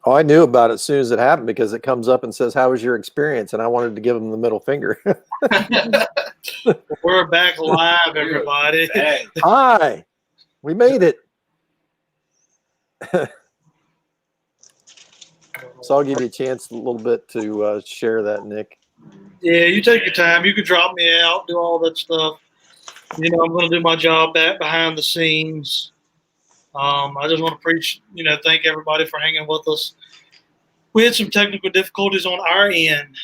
Oh, I knew about it as soon as it happened because it comes up and says, "How was your experience?" And I wanted to give him the middle finger. We're back live, everybody. Hi, we made it. So I'll give you a chance a little bit to share that, Nick. Yeah, you take your time. You can drop me out, do all that stuff. I'm going to do my job back behind the scenes. I just want to thank everybody for hanging with us. We had some technical difficulties on our end.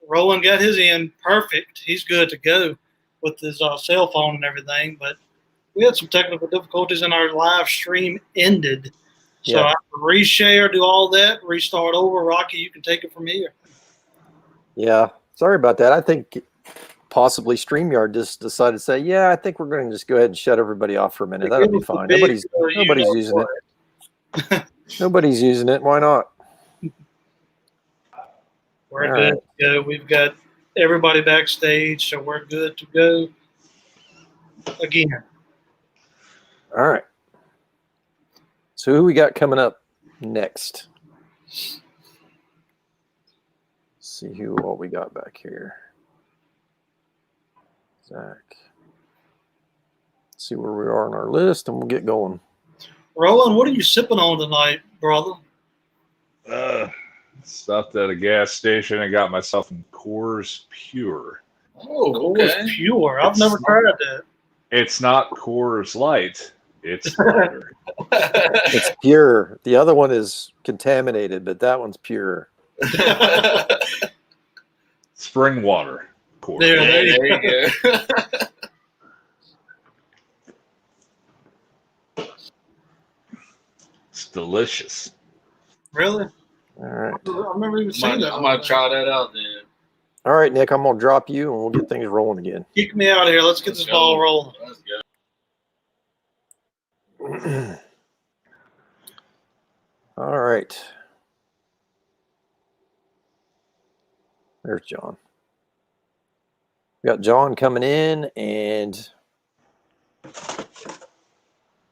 Rowan got his end perfect. He's good to go with his cell phone and everything, but we had some technical difficulties and our live stream ended. So I have to reshare, do all that, restart over. Rocky, you can take it from here. Yeah, sorry about that. I think possibly StreamYard just decided to say, yeah, I think we're going to just go ahead and shut everybody off for a minute. That'll be fine. Nobody's using it. Nobody's using it. Why not? We're good to go. We've got everybody backstage, so we're good to go again. All right. So who we got coming up next? Let's see what we got back here. Zach. Let's see where we are on our list, and we'll get going. Rowan, what are you sipping on tonight, brother? Stopped at a gas station and got myself some Coors Pure. Oh, okay. Coors Pure. I've never tried that. It's not Coors Light. It's water. It's pure. The other one is contaminated, but that one's pure. Spring water. Coors. There you go. It's delicious. Really? All right. I remember even saying that. I'm going to try that out then. All right, Nick, I'm going to drop you, and we'll get things rolling again. Kick me out of here. Let's get this ball rolling. Let's go. All right. There's John. We got John coming in, and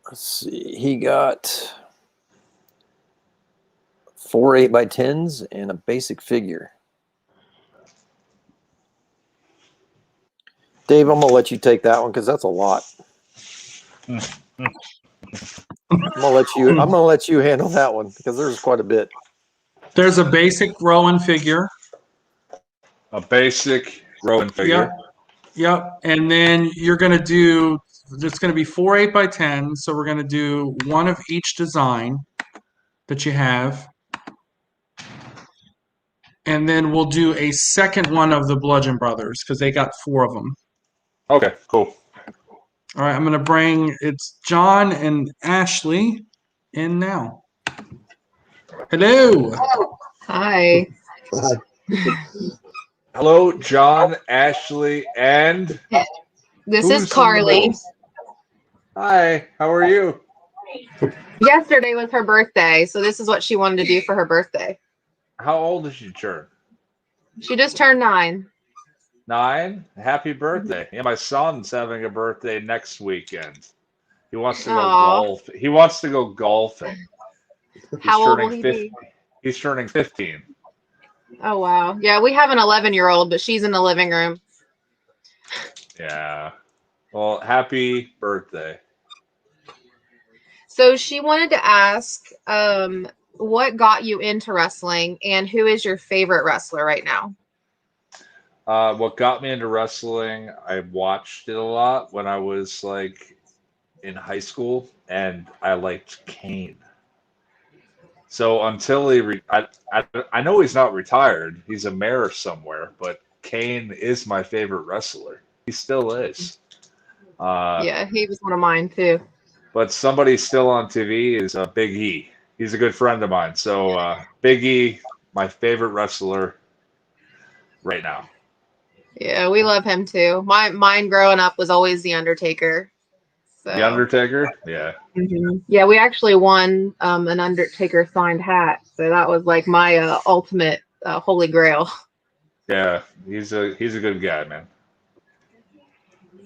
let's see. He got 4 8x10s and a basic figure. Dave, I'm going to let you take that one because that's a lot. I'm gonna let you handle that one because there's quite a bit. There's a basic Rowan figure. A basic Rowan figure. Yep. And then you're gonna do. There's gonna be 4 8x10. So we're gonna do one of each design that you have, and then we'll do a second one of the Bludgeon Brothers because they got 4 of them. Okay. Cool. All right, I'm going to bring it's John and Ashley in now. Hello. Hi. Hello, John, Ashley, and this is Carly. Hi, how are you? Yesterday was her birthday, so this is what she wanted to do for her birthday. How old did she turn? She just turned 9. 9? Happy birthday. Yeah, my son's having a birthday next weekend. He wants to go golf. He wants to go golfing. How old will he be? He's turning 15. Oh, wow. Yeah, we have an 11-year-old, but she's in the living room. Yeah. Well, happy birthday. So she wanted to ask, what got you into wrestling, and who is your favorite wrestler right now? What got me into wrestling, I watched it a lot when I was like in high school, and I liked Kane. So until I know he's not retired, he's a mayor somewhere, but Kane is my favorite wrestler. He still is. Yeah, he was one of mine too. But somebody still on TV is Big E. He's a good friend of mine. So Big E, my favorite wrestler right now. Yeah, we love him too. Mine growing up was always The Undertaker. So. The Undertaker? Yeah. Mm-hmm. Yeah, we actually won an Undertaker signed hat. So that was like my ultimate holy grail. Yeah, he's a good guy, man.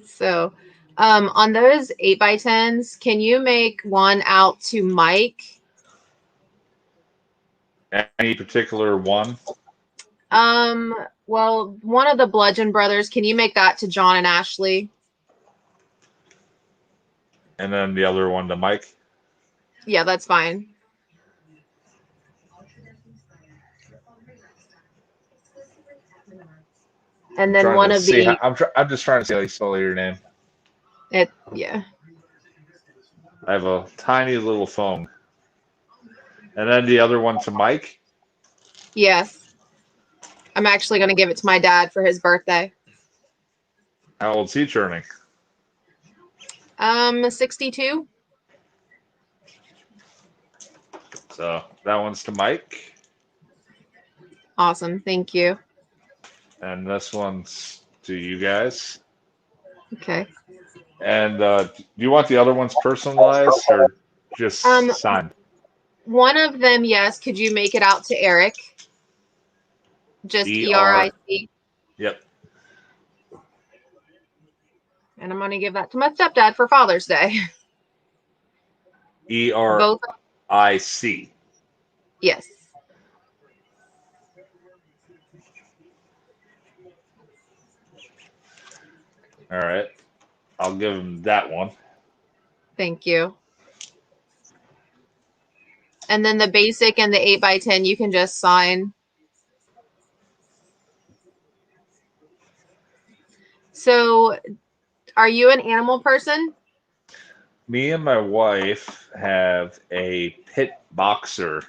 So On those 8x10s, can you make one out to Mike? Any particular one? Well, one of the Bludgeon brothers, can you make that to John and Ashley? And then the other one to Mike? Yeah, that's fine. And then one of the I'm just trying to see how you spell your name. yeah. I have a tiny little phone. And then the other one to Mike? Yes. I'm actually going to give it to my dad for his birthday. How old's he turning? 62. So that one's to Mike. Awesome. Thank you. And this one's to you guys. Okay. And do you want the other ones personalized or just signed? One of them, yes. Could you make it out to Eric? Just ERIC. Yep. And I'm going to give that to my stepdad for Father's Day. ERIC. Yes. All right. I'll give him that one. Thank you. And then the basic and the 8x10, you can just sign. So, are you an animal person? Me and my wife have a pit boxer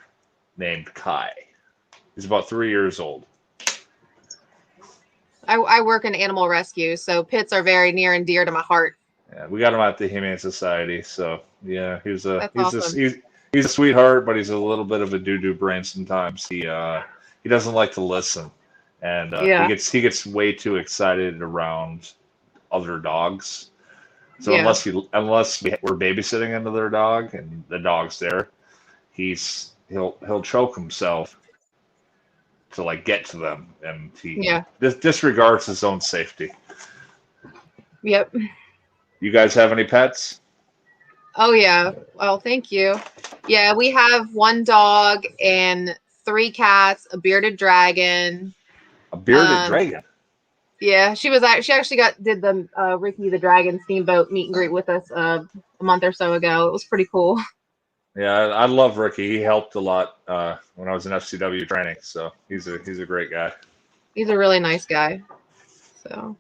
named Kai. He's about 3 years old. I work in animal rescue, so pits are very near and dear to my heart. Yeah, we got him at the Humane Society, so yeah, he's awesome. he's a sweetheart, but he's a little bit of a doo-doo brain sometimes. He doesn't like to listen, and he gets way too excited around other dogs. So unless we're babysitting another dog and the dog's there, he'll choke himself to like get to them, and he disregards his own safety. Yep. You guys have any pets? Oh yeah. Well, thank you. Yeah, we have 1 dog and 3 cats, a bearded dragon. A bearded dragon? Yeah, she actually did the Ricky the Dragon Steamboat meet and greet with us a month or so ago. It was pretty cool. Yeah, I love Ricky. He helped a lot when I was in FCW training, so he's a great guy. He's a really nice guy. So,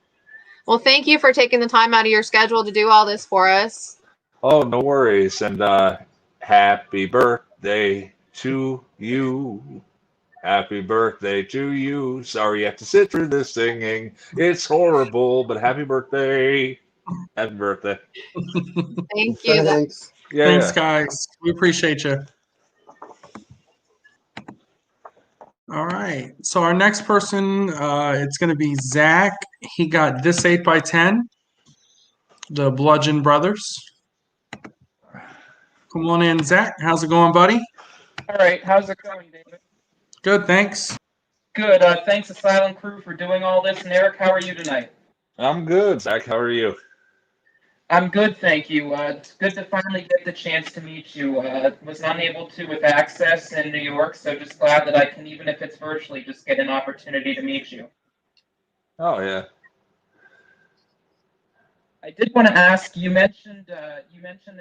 well, thank you for taking the time out of your schedule to do all this for us. Oh, no worries. And happy birthday to you. Happy birthday to you. Sorry you have to sit through this singing. It's horrible, but happy birthday. Happy birthday. Thank you. Thanks. Yeah. Thanks, guys. We appreciate you. All right. So our next person, it's going to be Zach. He got this 8x10, the Bludgeon Brothers. Come on in, Zach. How's it going, buddy? All right. How's it going, David? Good, thanks. Good. Thanks to Silent Crew for doing all this. And Eric, how are you tonight? I'm good, Zach. How are you? I'm good, thank you. It's good to finally get the chance to meet you. Was unable to with access in New York, so just glad that I can, even if it's virtually, just get an opportunity to meet you. Oh, yeah. I did want to ask, you mentioned that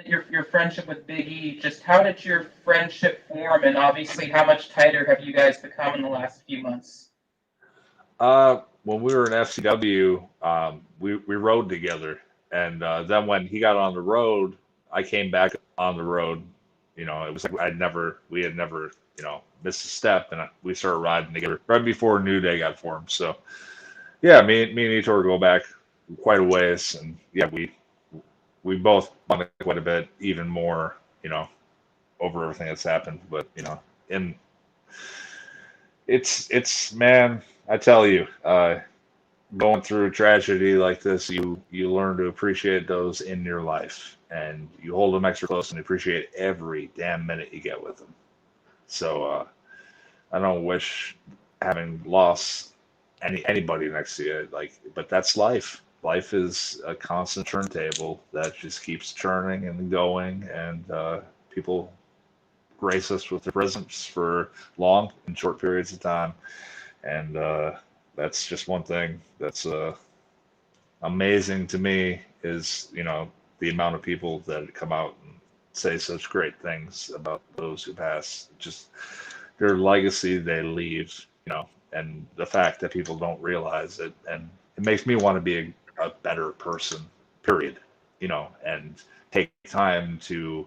your friendship with Big E. Just how did your friendship form, and obviously how much tighter have you guys become in the last few months? When we were in FCW, we rode together. And then when he got on the road, I came back on the road. You know, it was like we had never, missed a step, and we started riding together right before New Day got formed. So, yeah, me and Etor go back quite a ways, and yeah, we both bonded quite a bit, even more, over everything that's happened. But and it's man, I tell you. Going through a tragedy like this, you learn to appreciate those in your life, and you hold them extra close and appreciate every damn minute you get with them. So I don't wish having lost anybody next to you, but that's life. life is a constant turntable that just keeps churning and going, and people grace us with their presence for long and short periods of time. And that's just one thing that's amazing to me is, the amount of people that come out and say such great things about those who pass. Just their legacy they leave, and the fact that people don't realize it. And it makes me want to be a better person, period, and take time to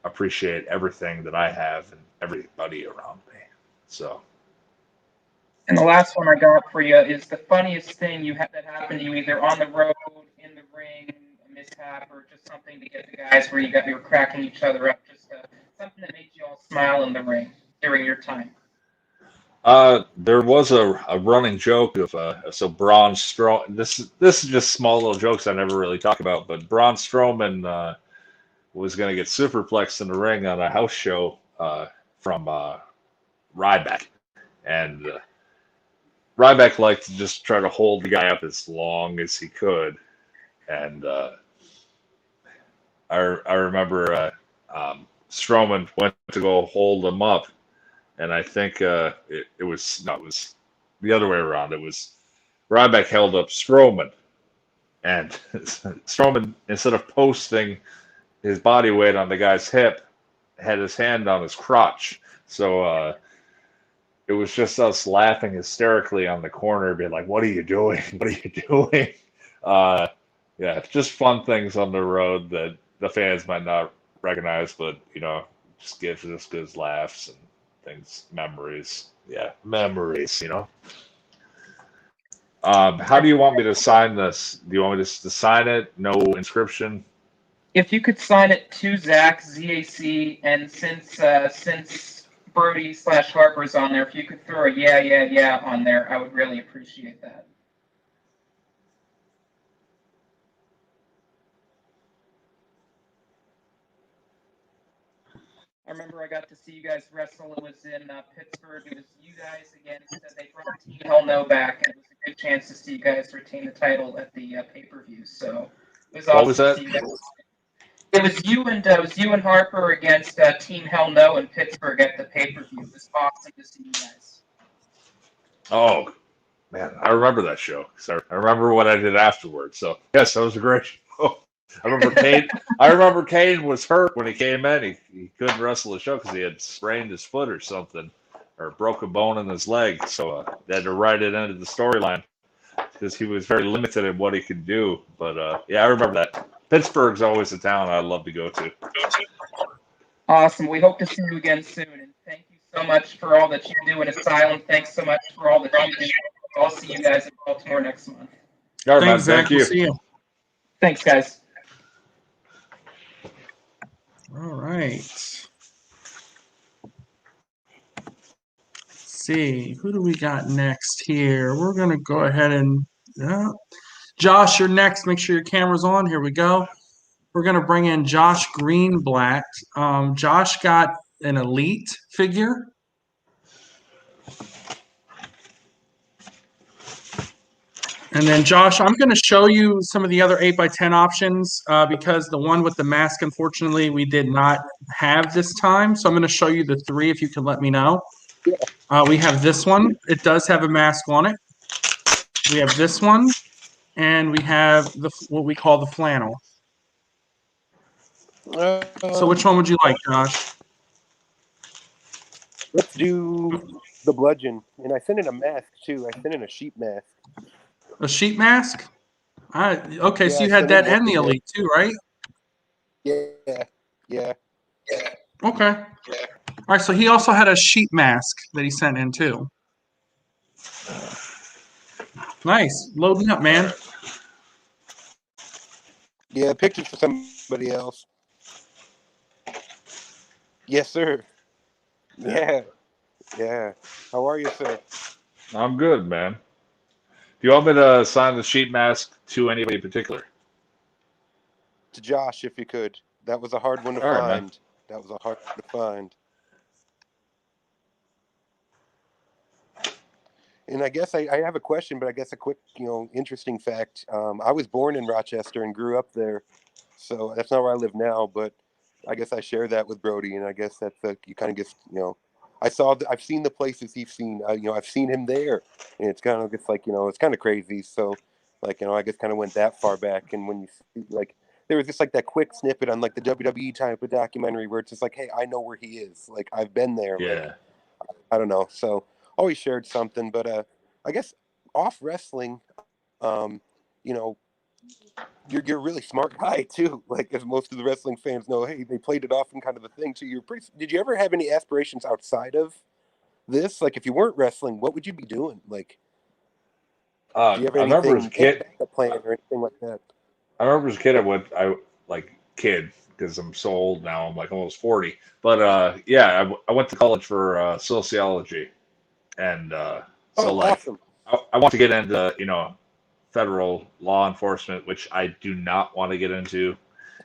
appreciate everything that I have and everybody around me. So. And the last one I got for you is the funniest thing that happened to you, either on the road, in the ring, a mishap, or just something to get the guys where you were cracking each other up, just something that made you all smile in the ring during your time. There was a running joke of so Braun Strowman. This is just small little jokes I never really talk about, but Braun Strowman was going to get superplexed in the ring on a house show from Ryback, and Ryback liked to just try to hold the guy up as long as he could, and I remember Strowman went to go hold him up. And I think it was the other way around. It was Ryback held up Strowman, and Strowman, instead of posting his body weight on the guy's hip, had his hand on his crotch. So it was just us laughing hysterically on the corner, being like, "What are you doing? What are you doing?" Yeah, just fun things on the road that the fans might not recognize, but just gives us good laughs and things, memories. Yeah, memories, How do you want me to sign this? Do you want me to sign it? No inscription? If you could sign it to Zach, ZAC, and since Brody/Harper's on there, if you could throw a yeah on there, I would really appreciate that. I remember I got to see you guys wrestle. It was in Pittsburgh. It was you guys again. Said they brought Team Hell No back, and it was a good chance to see you guys retain the title at the pay-per-view. So it was awesome. What was that? To see you guys. It was you and Harper against Team Hell No in Pittsburgh at the pay-per-view. It was awesome to see you guys. Oh man, I remember that show. I remember what I did afterwards. So yes, that was a great show. I remember Kane was hurt when he came in. He couldn't wrestle the show because he had sprained his foot or something, or broke a bone in his leg. So they had to write it into the storyline because he was very limited in what he could do. But yeah, I remember that. Pittsburgh's always a town I'd love to go to. Awesome. We hope to see you again soon. And thank you so much for all that you do in Asylum. Thanks so much for all that you do. I'll see you guys in Baltimore next month. All right, Thanks, man. Zach. Thank you. We'll see you. Thanks, guys. All right. Let's see. Who do we got next here? We're going to go ahead and Josh, you're next. Make sure your camera's on. Here we go. We're going to bring in Josh Greenblatt. Josh got an Elite figure. And then, Josh, I'm going to show you some of the other 8x10 options because the one with the mask, unfortunately, we did not have this time. So I'm going to show you the three if you can let me know. We have this one. It does have a mask on it. We have this one. And we have what we call the flannel. So which one would you like, Josh? Let's do the bludgeon. And I sent in a mask, too. I sent in a sheep mask. A sheep mask? Okay, Yeah, so you I had sent that in and the yesterday. Elite too, right? Yeah. Okay. All right, so he also had a sheep mask that he sent in too. Nice. Loading up, man. Yeah, pictures for somebody else. Yes, sir. Yeah. How are you, sir? I'm good, man. Do you want me to sign the sheet mask to anybody in particular? To Josh, if you could. That was a hard one to All right, find. man. That was a hard one to find. And I guess I have a question, but I guess a quick, interesting fact. I was born in Rochester and grew up there, so that's not where I live now. But I guess I share that with Brody, and I guess that's you kind of get, I've seen the places he's seen. I've seen him there, and it's kind of just like it's kind of crazy. So, like I guess kind of went that far back, and when you see like there was just like that quick snippet on like the WWE type of documentary where it's just like, hey, I know where he is. Like I've been there. Yeah. Like I don't know. So always shared something, but I guess off wrestling, you know, you're a really smart guy too. Like as most of the wrestling fans know, hey, they played it off in kind of a thing too. Did you ever have any aspirations outside of this? Like if you weren't wrestling, what would you be doing? Like do you have I remember as a kid. a plan or anything like that? I remember as a kid, because I'm so old now. I'm like almost 40. But yeah, I went to college for sociology, and so like Awesome. I want to get into federal law enforcement, which I do not want to get into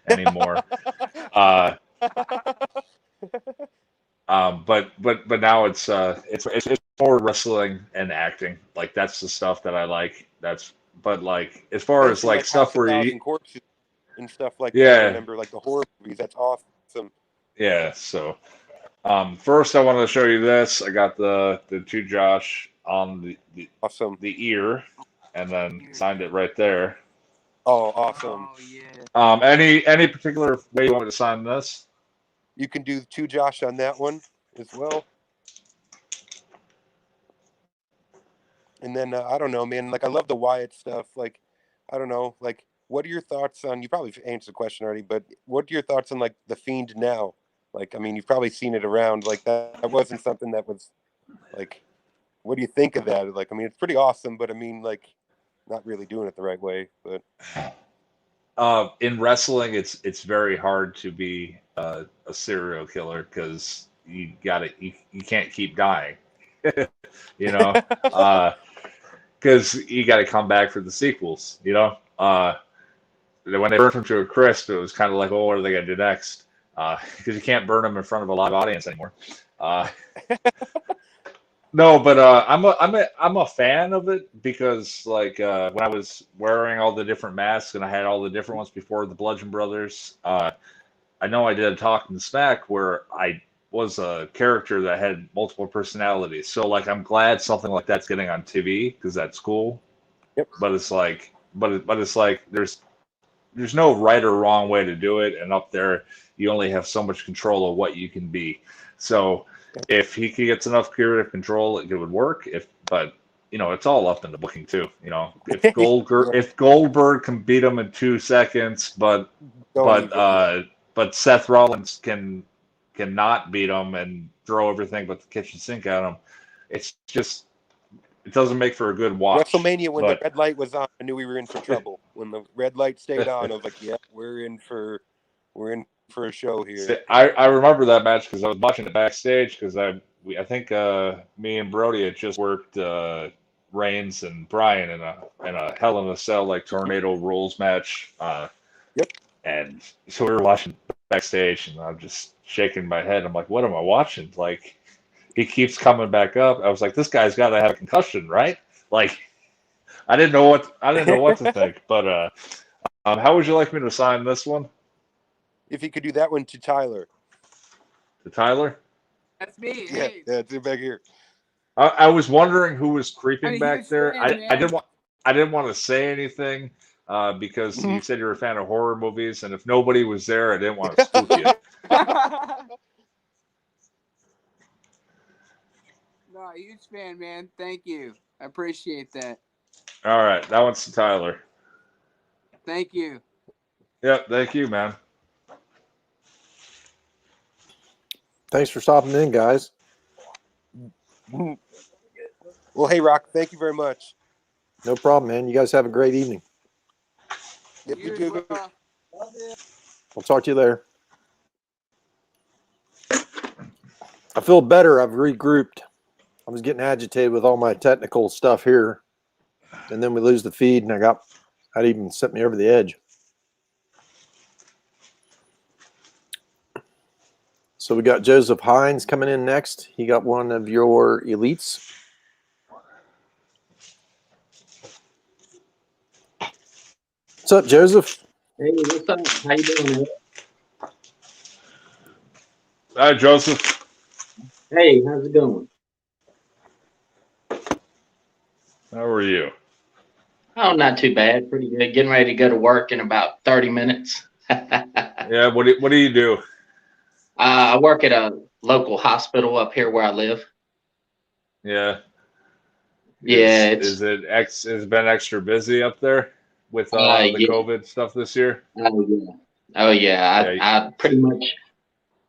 anymore. But now it's more wrestling and acting. Like that's the stuff that I like. But like as far as like stuff where you corpses and stuff like that. Yeah. I remember like the horror movies. That's awesome. Yeah, so first I wanted to show you this. I got the to Josh on Awesome. the ear, and then signed it right there. Oh, awesome. Oh, yeah. Any particular way you want me to sign this? You can do to Josh on that one as well. And then I don't know, man. Like I love the Wyatt stuff. Like I don't know. Like what are your thoughts on? You probably answered the question already, but what are your thoughts on like the Fiend now? Like I mean, you've probably seen it around. Like that wasn't something that was like. What do you think of that? Like I mean, it's pretty awesome, but I mean, like not really doing it the right way. But in wrestling, it's very hard to be a serial killer because you can't keep dying. Because you got to come back for the sequels. When they burned him to a crisp, it was kind of like, oh, what are they gonna do next? Because you can't burn them in front of a live audience anymore. No, but I'm a fan of it because like when I was wearing all the different masks and I had all the different ones before the Bludgeon Brothers, I know I did a Talk in the Smack where I was a character that had multiple personalities. So like I'm glad something like that's getting on TV because that's cool. Yep. But it's like there's no right or wrong way to do it, and up there you only have so much control of what you can be. So if he gets enough creative control, it would work. But it's all up in the booking too. If Goldberg can beat him in 2 seconds, but Seth Rollins cannot beat him and throw everything but the kitchen sink at him, it doesn't make for a good watch. WrestleMania, when the red light was on, I knew we were in for trouble. When the red light stayed on, I was like, yeah, we're in for a show here. I remember that match because I was watching it backstage because I think me and Brody had just worked Reigns and Bryan in a Hell in a Cell like Tornado Rules match. Yep. And so we were watching backstage, and I'm just shaking my head. I'm like, what am I watching? Like, he keeps coming back up. I was like, this guy's got to have a concussion, right? Like, I didn't know what to think. But how would you like me to sign this one? If you could do that one to Tyler. To Tyler? That's me. Yeah, Hey. yeah, it's back here. I was wondering who was creeping Hey, back he's there. Sven, I man. didn't want to say anything because you said you're a fan of horror movies, and if nobody was there, I didn't want to spook you. No, huge fan, man. Thank you. I appreciate that. All right, that one's to Tyler. Thank you. Yep, thank you, man. Thanks for stopping in, guys. Well, hey, Rock, thank you very much. No problem, man. You guys have a great evening. Yep, You you as too. well. I'll talk to you later. I feel better. I've regrouped. I was getting agitated with all my technical stuff here, and then we lose the feed, and that even sent me over the edge. So we got Joseph Hines coming in next. He got one of your elites. What's up, Joseph? Hey, what's up? How you doing, Erick? Hi, Joseph. Hey, how's it going? How are you? Oh, not too bad. Pretty good. Getting ready to go to work in about 30 minutes. Yeah, what do you do? I work at a local hospital up here where I live. Yeah. Yeah, Is it been extra busy up there with the yeah. COVID stuff this year? Oh yeah. Oh yeah. Yeah.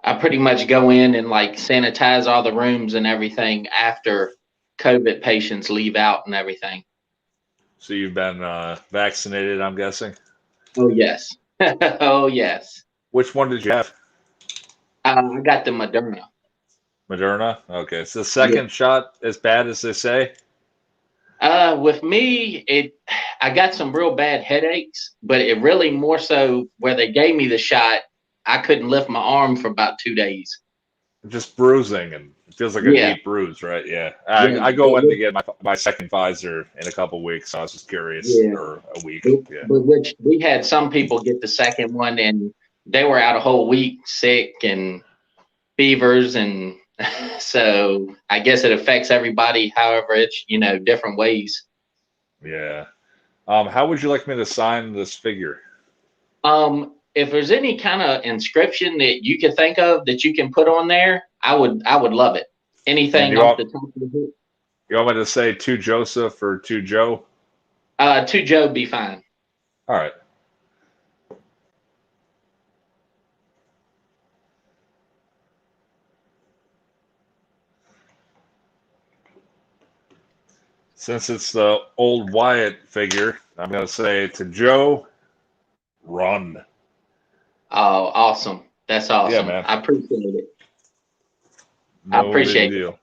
I pretty much go in and like sanitize all the rooms and everything after COVID patients leave out and everything. So you've been vaccinated, I'm guessing. Oh yes. Oh yes. Which one did you have? I got the Moderna. Moderna? Okay. So the Yeah. second shot as bad as they say? With me, I got some real bad headaches, but it really more so where they gave me the shot, I couldn't lift my arm for about 2 days. Just bruising, and it feels like a Yeah, deep bruise, right? Yeah. yeah, I go in to get my second Pfizer in a couple weeks, so I was just curious, yeah. or a week. But, Yeah. but which we had some people get the second one, and they were out a whole week sick and fevers, and so I guess it affects everybody. However, it's different ways. Yeah. How would you like me to sign this figure? If there's any kind of inscription that you could think of that you can put on there, I would love it. Anything off the top of the head. You want me to say to Joseph or to Joe? To Joe be fine. All right. Since it's the old Wyatt figure, I'm going to say to Joe, run. Oh, awesome. That's awesome. Yeah, man. I appreciate it. No I appreciate big deal.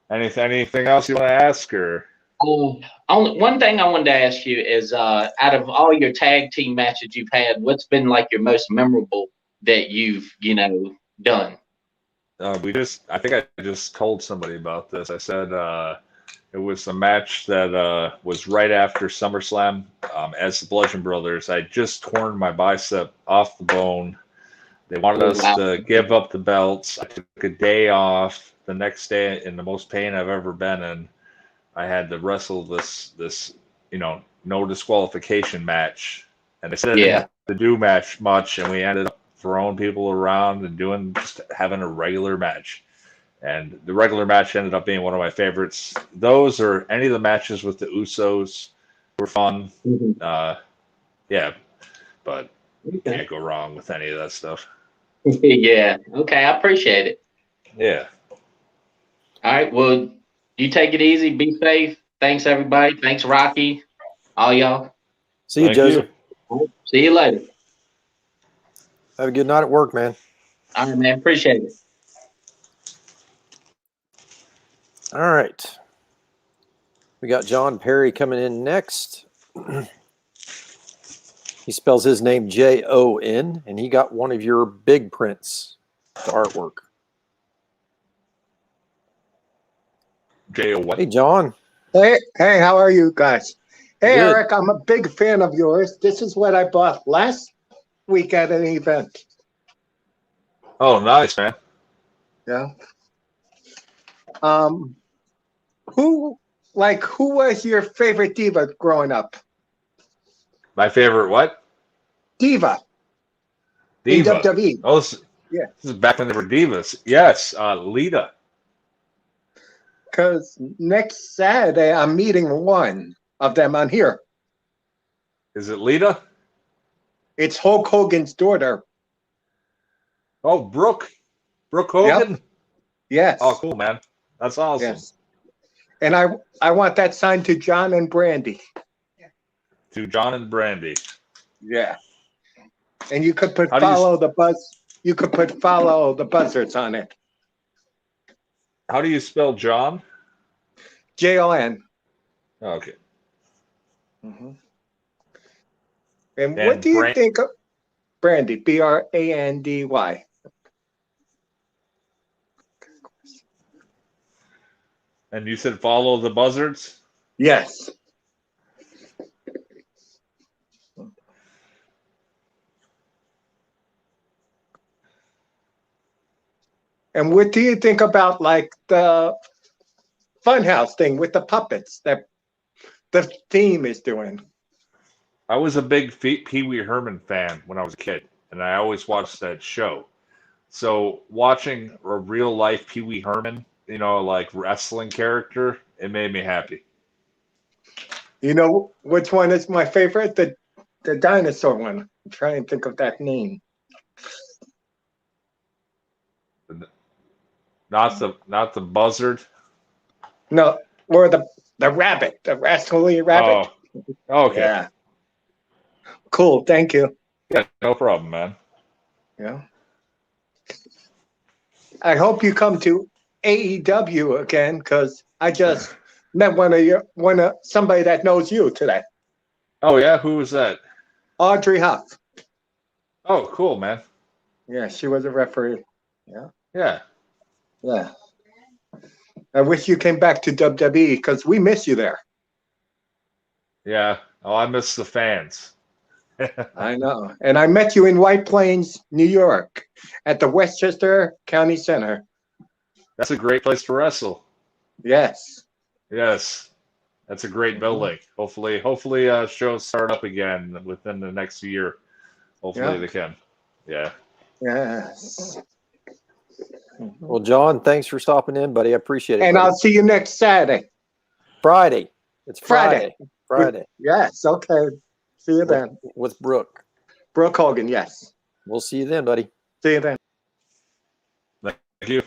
Anything else you want to ask, or? Only one thing I wanted to ask you is, out of all your tag team matches you've had, what's been like your most memorable that you've done? I think I just told somebody about this. I said it was a match that was right after SummerSlam. As the Bludgeon Brothers, I just torn my bicep off the bone. They wanted us to give up the belts. I took a day off. The next day, in the most pain I've ever been in, I had to wrestle this no disqualification match. And they said I didn't have to do much, and we ended up throwing people around and just having a regular match. And the regular match ended up being one of my favorites. Those or any of the matches with the Usos were fun. Mm-hmm. Yeah, but you can't go wrong with any of that stuff. Yeah. Okay. I appreciate it. Yeah. All right. Well, you take it easy. Be safe. Thanks, everybody. Thanks, Rocky. All y'all. See you, Joseph. See you later. Have a good night at work, man. All right, man. Appreciate it. All right. We got John Perry coming in next. He spells his name Jon, and he got one of your big prints, the artwork. J-O what? Hey, John. Hey, how are you guys? Hey, Good. Eric, I'm a big fan of yours. This is what I bought last week at an event. Oh, nice, man. Yeah. Who was your favorite diva growing up? My favorite what? Diva. Diva. In WWE. Oh, yeah. This is back when they were divas. Yes, Lita. Because next Saturday, I'm meeting one of them on here. Is it Lita? It's Hulk Hogan's daughter. Oh, Brooke Hogan? Yep. Yes. Oh, cool, man. That's awesome. Yes. And I want that signed to John and Brandy. To John and Brandy. Yeah. And you could put follow the buzzards on it. How do you spell John? Jon. Okay. Mm-hmm. And what do you think of Brandy? Brandy. And you said follow the buzzards? Yes. And what do you think about like the Funhouse thing with the puppets that the theme is doing? I was a big Pee Wee Herman fan when I was a kid, and I always watched that show. So watching a real life Pee Wee Herman, like wrestling character, it made me happy. You know which one is my favorite? The dinosaur one. I'm trying to think of that name. Not the buzzard. No, or the rabbit, the rascally rabbit. Oh, okay. Yeah. Cool. Thank you. Yeah, no problem, man. Yeah. I hope you come to AEW again because I just met somebody that knows you today. Oh yeah, who was that? Audrey Huff. Oh, cool, man. Yeah, she was a referee. Yeah. Yeah. Yeah. I wish you came back to WWE because we miss you there. Yeah. Oh, I miss the fans. I know. And I met you in White Plains, New York, at the Westchester County Center. That's a great place to wrestle. Yes. Yes. That's a great building. Hopefully shows start up again within the next year. Hopefully they can. Yeah. Yes. Well, John, thanks for stopping in, buddy. I appreciate it. And buddy. I'll see you next Saturday. Friday. It's Friday. Friday. Yes. Okay. See you then. With Brooke. Brooke Hogan. Yes. We'll see you then, buddy. See you then. Thank you.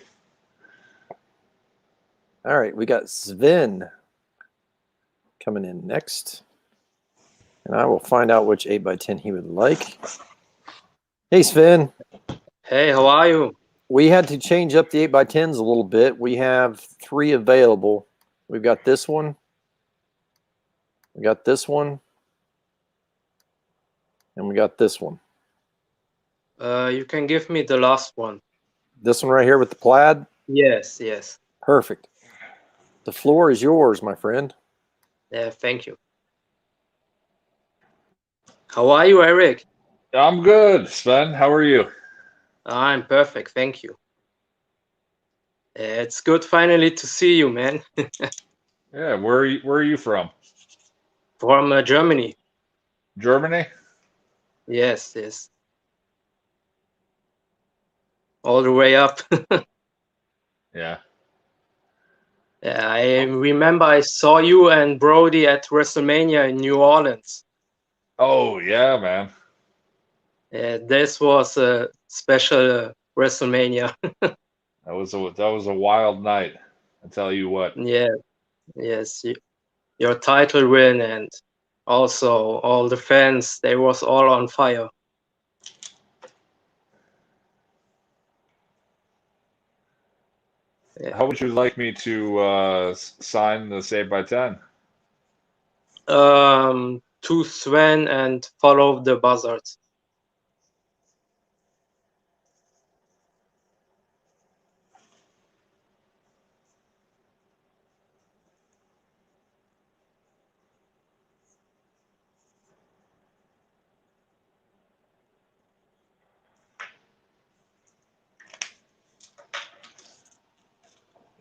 All right. We got Sven coming in next. And I will find out which 8x10 he would like. Hey, Sven. Hey, how are you? We had to change up the 8x10s a little bit. We have 3 available. We've got this one. We got this one. And we got this one. You can give me the last one. This one right here with the plaid? Yes, yes. Perfect. The floor is yours, my friend. Yeah, thank you. How are you, Eric? I'm good, Sven. How are you? I'm perfect, thank you. It's good finally to see you, man. Yeah, where are you from? From Germany. Germany? Yes, yes. All the way up. Yeah. Yeah, I remember I saw you and Brody at WrestleMania in New Orleans. Oh yeah, man. This was a special WrestleMania. That was a wild night. I tell you what. Yeah, yes, your title win and also all the fans, they was all on fire. Yeah. How would you like me to sign the 8x10? To Sven and follow the buzzards.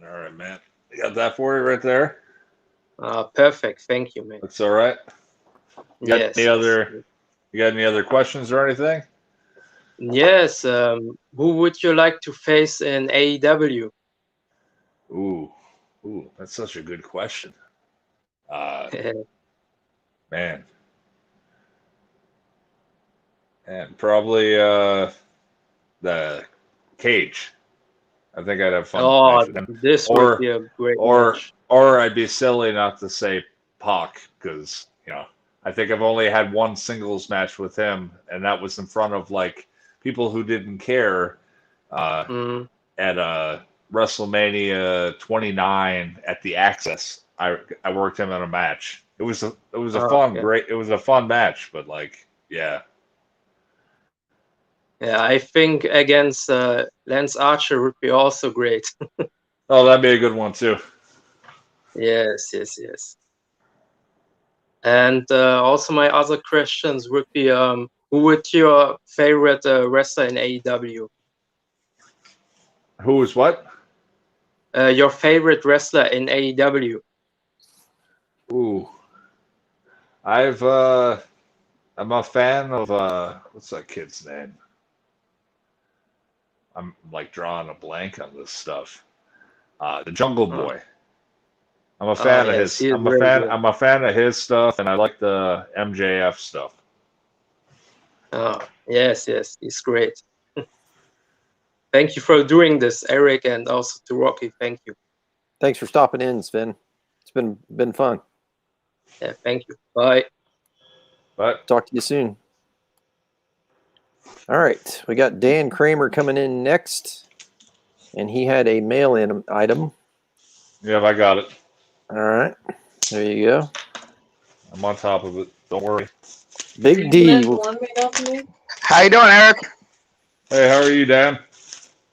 All right, man. You got that for you right there? Perfect. Thank you, man. That's all right. You got Yes. You got any other questions or anything? Yes. Who would you like to face in AEW? Ooh, that's such a good question. Man. And probably the Cage. I think I'd have fun. Oh, with him. this would be a great match. Or I'd be silly not to say Pac because I think I've only had one singles match with him, and that was in front of like people who didn't care at WrestleMania 29 at the Access. I worked him in a match. It was a fun match, but like yeah. Yeah, I think against Lance Archer would be also great. Oh, that'd be a good one too. Yes. And also my other questions would be, who would your favorite wrestler in AEW? Who is what? Your favorite wrestler in AEW. Ooh. I'm a fan of what's that kid's name? I'm like drawing a blank on this stuff. The Jungle Boy. I'm a fan of his. I'm a fan of his stuff, and I like the MJF stuff. Oh, yes, it's great. Thank you for doing this, Eric, and also to Rocky. Thank you. Thanks for stopping in, Sven. It's been fun. Yeah, thank you. Bye. Bye. Talk to you soon. All right, we got Dan Cramer coming in next, and he had a mail-in item. Yeah, I got it. All right, there you go. I'm on top of it. Don't worry. Big D. How you doing, Eric? Hey, how are you, Dan?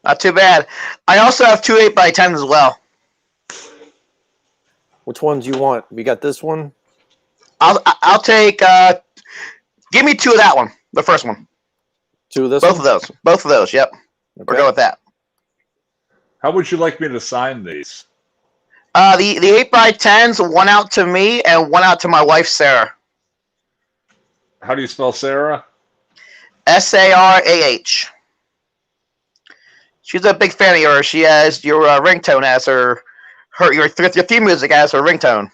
Not too bad. I also have 2 8x10s as well. Which ones you want? We got this one. I'll take. Give me 2 of that one. The first one. 2 of this. Both of those. Both of those. Yep. Okay. We'll go with that. How would you like me to sign these? The 8x10s, one out to me and one out to my wife Sarah. How do you spell Sarah? Sarah. She's a big fan of yours. She has your ringtone as your theme music as her ringtone.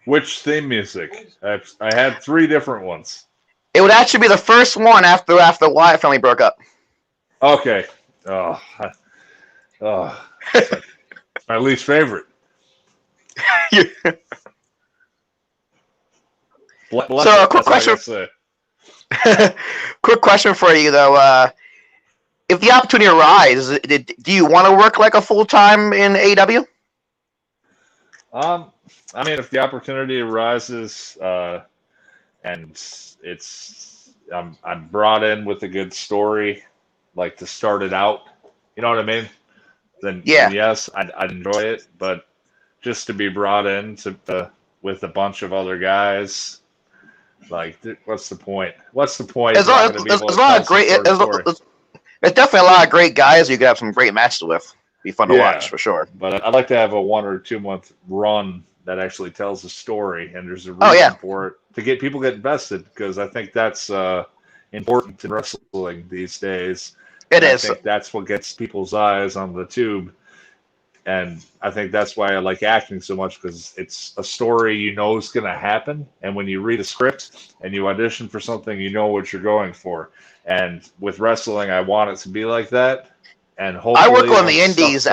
Which theme music? I had 3 different ones. It would actually be the first one after the Wyatt family broke up. Okay. It's like my least favorite. So a quick question. Quick question for you though. If the opportunity arises, do you want to work like a full-time in AEW? I mean, if the opportunity arises, and I'm brought in with a good story, like to start it out, you know what I mean? Then yes, I'd enjoy it. But just to be brought in with a bunch of other guys, like, what's the point? What's the point? There's definitely a lot of great guys you could have some great matches with. Be fun to watch for sure. But I'd like to have a 1 or 2 month run that actually tells a story, and there's a reason for it to get people get invested, because I think that's important in wrestling these days. It is. I think that's what gets people's eyes on the tube, and I think that's why I like acting so much, because it's a story you know is going to happen, and when you read a script and you audition for something, you know what you're going for. And with wrestling, I want it to be like that. And hopefully, I work on the indies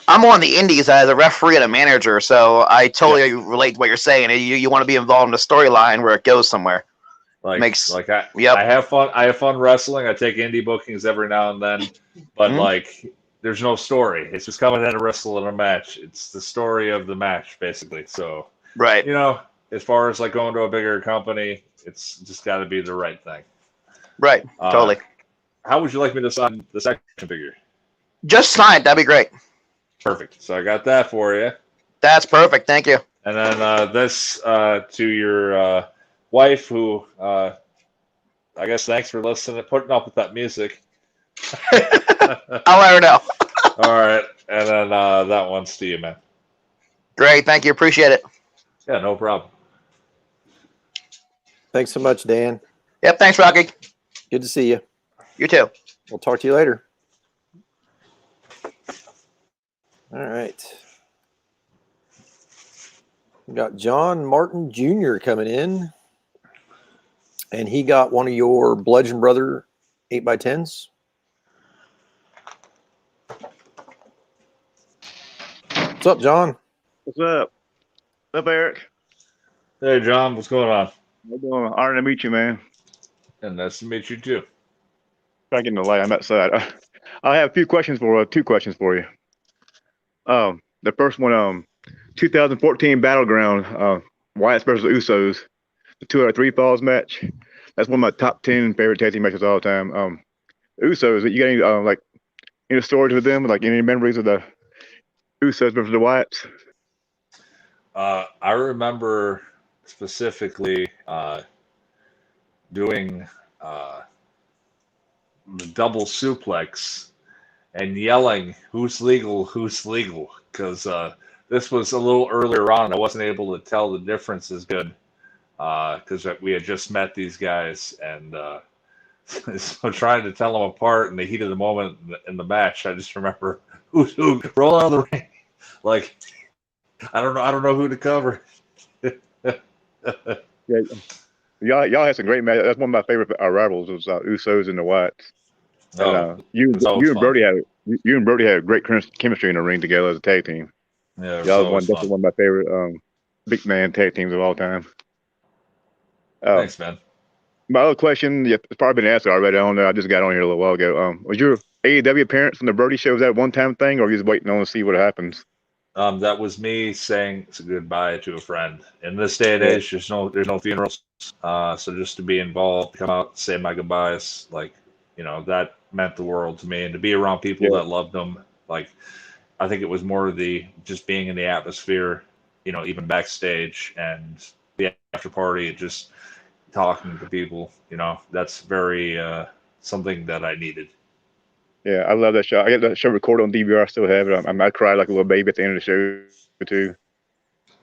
I'm on the indies as a referee and a manager, so I totally relate to what you're saying. You want to be involved in the storyline where it goes somewhere. I have fun. I have fun wrestling. I take indie bookings every now and then, but like, there's no story. It's just coming in to wrestle in a match. It's the story of the match, basically. So, you know, as far as like going to a bigger company, it's just got to be the right thing. Right. Totally. How would you like me to sign the action figure? Just sign it. That'd be great. Perfect. So I got that for you. That's perfect. Thank you. And then this to your wife, who I guess thanks for listening, putting up with that music. I'll let her know. All right. And then that one's to you, man. Great. Thank you. Appreciate it. Yeah, no problem. Thanks so much, Dan. Yep. Thanks, Rocky. Good to see you. You too. We'll talk to you later. All right. We got John Martin Jr. coming in, and he got one of your Bludgeon Brother 8x10s. What's up, John? What's up? What's up, Eric? Hey, John. What's going on? What's going on? Honored to meet you, man. And nice to meet you too. Trying to get in the light. I'm outside. I have 2 questions for you. The first one, 2014 Battleground, Wyatt versus Usos, the 2 out of 3 falls match. That's one of my top 10 favorite tag team matches of all time. Usos, you got any any stories with them? Like any memories of the Usos versus the Wyatts? I remember specifically doing the double suplex, and yelling, "Who's legal? Who's legal?" Because this was a little earlier on. I wasn't able to tell the difference as good because we had just met these guys, and so trying to tell them apart in the heat of the moment in the match. I just remember who's who. Roll out of the ring, like I don't know who to cover. Yeah, y'all had some great matches. That's one of my favorite rivals was Usos and the Watts. And you and Brody had great chemistry in the ring together as a tag team. Yeah, y'all was definitely one of my favorite big man tag teams of all time. Thanks, man. My other question, it's probably been answered already. I don't know. I just got on here a little while ago. Was your AEW appearance on the Brody show, was that one-time thing, or are you just waiting on to see what happens? That was me saying goodbye to a friend. In this day and age, there's no funerals. So just to be involved, come out, say my goodbyes, like, that meant the world to me. And to be around people that loved them, like, I think it was more just being in the atmosphere, even backstage and the after party, just talking to people, that's very something that I needed. Yeah, I love that show. I got that show recorded on DVR. I still have it. I cried like a little baby at the end of the show too.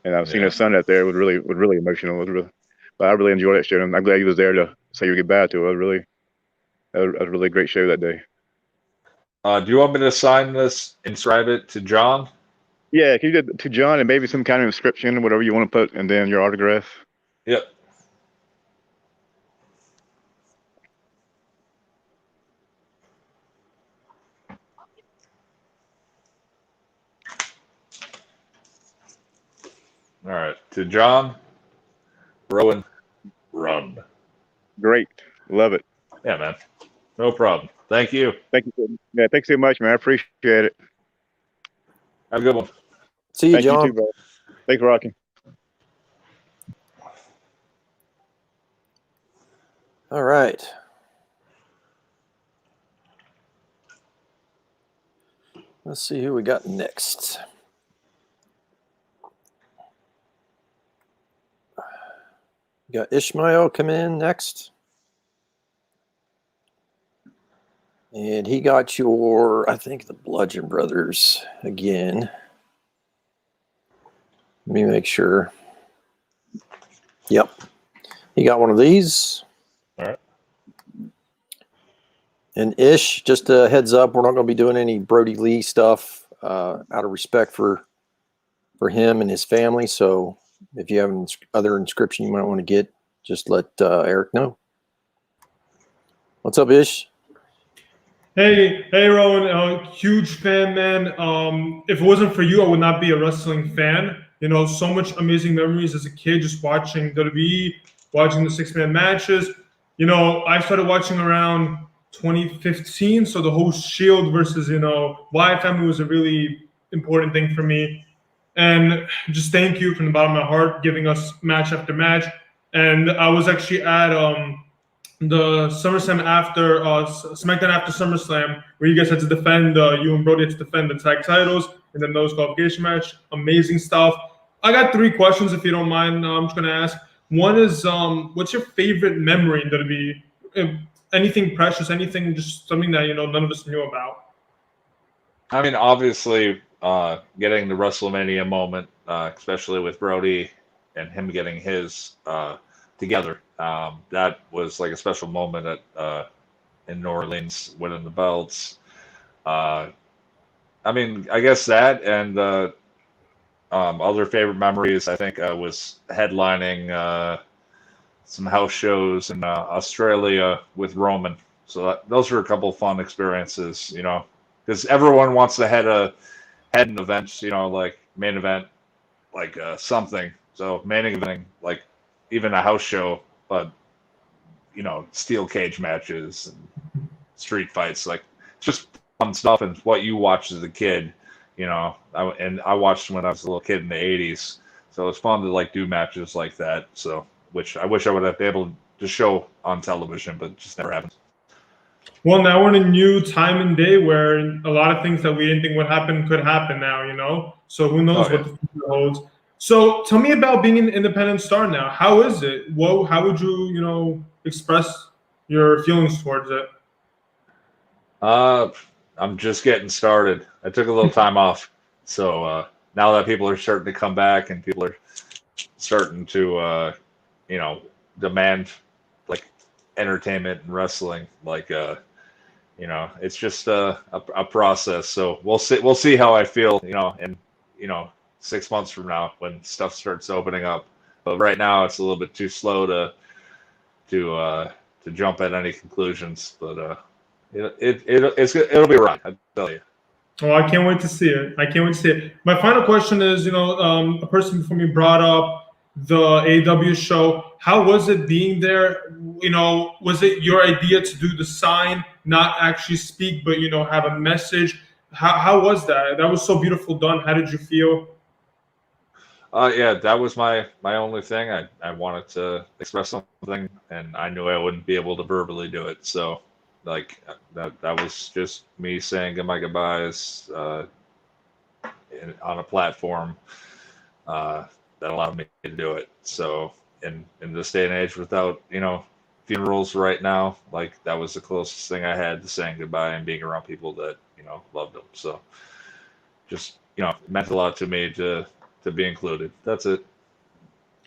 And I've seen his son out there. It was really emotional. But I really enjoyed that show. And I'm glad he was there to say your goodbye to it. That was a really great show that day. Do you want me to sign this, inscribe it to John? Yeah, can you do it to John and maybe some kind of inscription, whatever you want to put, and then your autograph? Yep. All right. To John, Rowan, run. Great. Love it. Yeah, man. No problem. Thank you. Thank you. Yeah, thanks so much, man. I appreciate it. Have a good one. See you, John. You too, bro. Thanks for rocking. All right. Let's see who we got next. We got Ishmael come in next. And he got I think the Bludgeon Brothers again. Let me make sure. Yep. He got one of these. All right. And Ish, just a heads up, we're not going to be doing any Brody Lee stuff out of respect for him and his family. So if you have other inscription you might want to get, just let Eric know. What's up, Ish? Hey, Rowan, huge fan, man. If it wasn't for you, I would not be a wrestling fan. So much amazing memories as a kid, just watching WWE, watching the 6-man matches. I started watching around 2015, so the whole Shield versus, Wyatt family was a really important thing for me. And just thank you from the bottom of my heart, giving us match after match. And I was actually at the SummerSlam after SmackDown after SummerSlam, where you guys had to defend, you and Brody had to defend the tag titles in the no qualification match. Amazing stuff. I got 3 questions, if you don't mind. I'm just going to ask. One is, what's your favorite memory in WWE? Anything precious, anything, just something that, none of us knew about? I mean, obviously, getting the WrestleMania moment, especially with Brody and him getting his together, that was like a special moment in New Orleans, winning the belts. I mean, I guess that, and other favorite memories, I think, was headlining some house shows in Australia with Rowan. So those were a couple of fun experiences, because everyone wants to head an event, like main event, like something. So main eventing, like even a house show, but steel cage matches and street fights, like it's just fun stuff and what you watched as a kid. I watched when I was a little kid in the 80s, so it's fun to like do matches like that. So, which I wish I would have been able to show on television, but it just never happened. Well, now we're in a new time and day where a lot of things that we didn't think would happen could happen now, So who knows what the future holds. So tell me about being an independent star now. How is it? How would you, express your feelings towards it? I'm just getting started. I took a little time off, so now that people are starting to come back and people are starting to, demand like entertainment and wrestling, like it's just a process. So we'll see how I feel, in 6 months from now when stuff starts opening up. But right now it's a little bit too slow to jump at any conclusions. But it'll be right, I tell you. Oh, I can't wait to see it. I can't wait to see it. My final question is, a person before me brought up the AEW show. How was it being there? Was it your idea to do the sign, not actually speak, but have a message? How was that? That was so beautiful done. How did you feel? Yeah, that was my only thing. I wanted to express something, and I knew I wouldn't be able to verbally do it. So, like that was just me saying my goodbyes on a platform that allowed me to do it. So, in this day and age, without funerals right now, like that was the closest thing I had to saying goodbye and being around people that loved them. So, just it meant a lot to me to be included. That's it.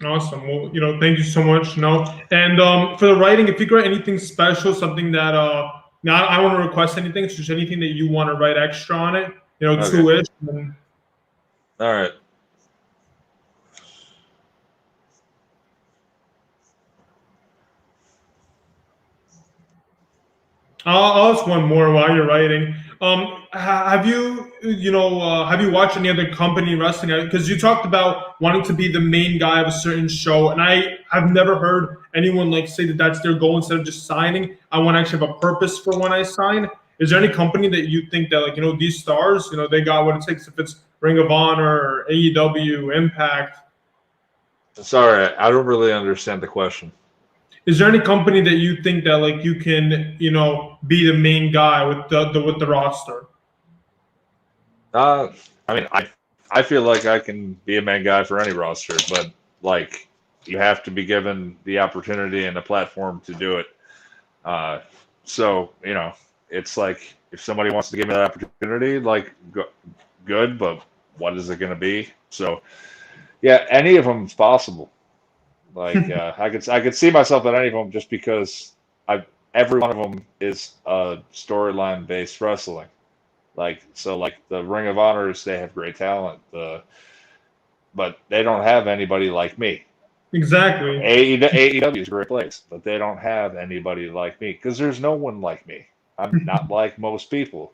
Awesome. Well, thank you so much. And for the writing, if you got anything special, something that now I don't want to request anything, it's just anything that you want to write extra on it, Okay. two-ish. All right. I'll ask one more while you're writing. Have you watched any other company wrestling? Because you talked about wanting to be the main guy of a certain show, and I have never heard anyone say that that's their goal instead of just signing. I want to actually have a purpose for when I sign. Is there any company that you think that these stars, they got what it takes? If it's Ring of Honor, AEW, Impact. Sorry, I don't really understand the question. Is there any company that you think that you can be the main guy with the roster? I mean, I feel like I can be a main guy for any roster, but you have to be given the opportunity and the platform to do it. So it's like if somebody wants to give me that opportunity, good, but what is it going to be? So yeah, any of them is possible. I could see myself at any of them just because every one of them is storyline based wrestling. The Ring of Honors, they have great talent, but they don't have anybody like me. Exactly. AEW is a great place, but they don't have anybody like me because there's no one like me. I'm not like most people.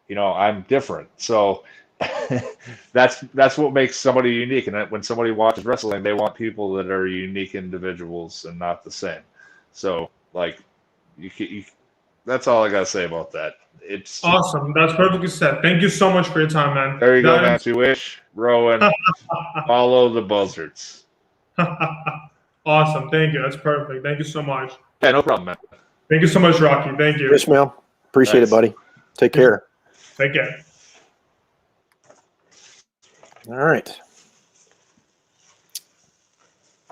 I'm different. So that's what makes somebody unique. And when somebody watches wrestling, they want people that are unique individuals and not the same. So that's all I gotta say about that. It's awesome. That's perfectly said. Thank you so much for your time, man. There you go, man. To wish Rowan, follow the buzzards. Awesome. Thank you. That's perfect. Thank you so much. Yeah, no problem, man. Thank you so much, Rocky. Thank you. Ishmael, appreciate Thanks. it, buddy. Take care. Take care. All right.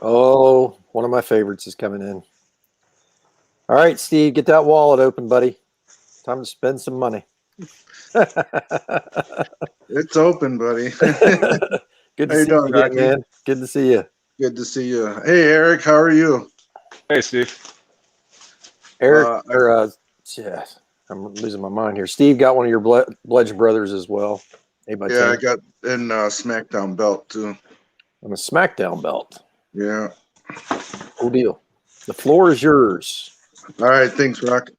Oh, one of my favorites is coming in. All right, Steve, get that wallet open, buddy. Time to spend some money. It's open, buddy. Good to see you again, man. Good to see you. Good to see you. Hey, Eric, how are you? Hey, Steve. Eric, yeah, I'm losing my mind here. Steve got one of your Bludgeon Brothers as well. I got in SmackDown belt too. On a SmackDown belt. Yeah. Cool deal. The floor is yours. All right, thanks, Rock.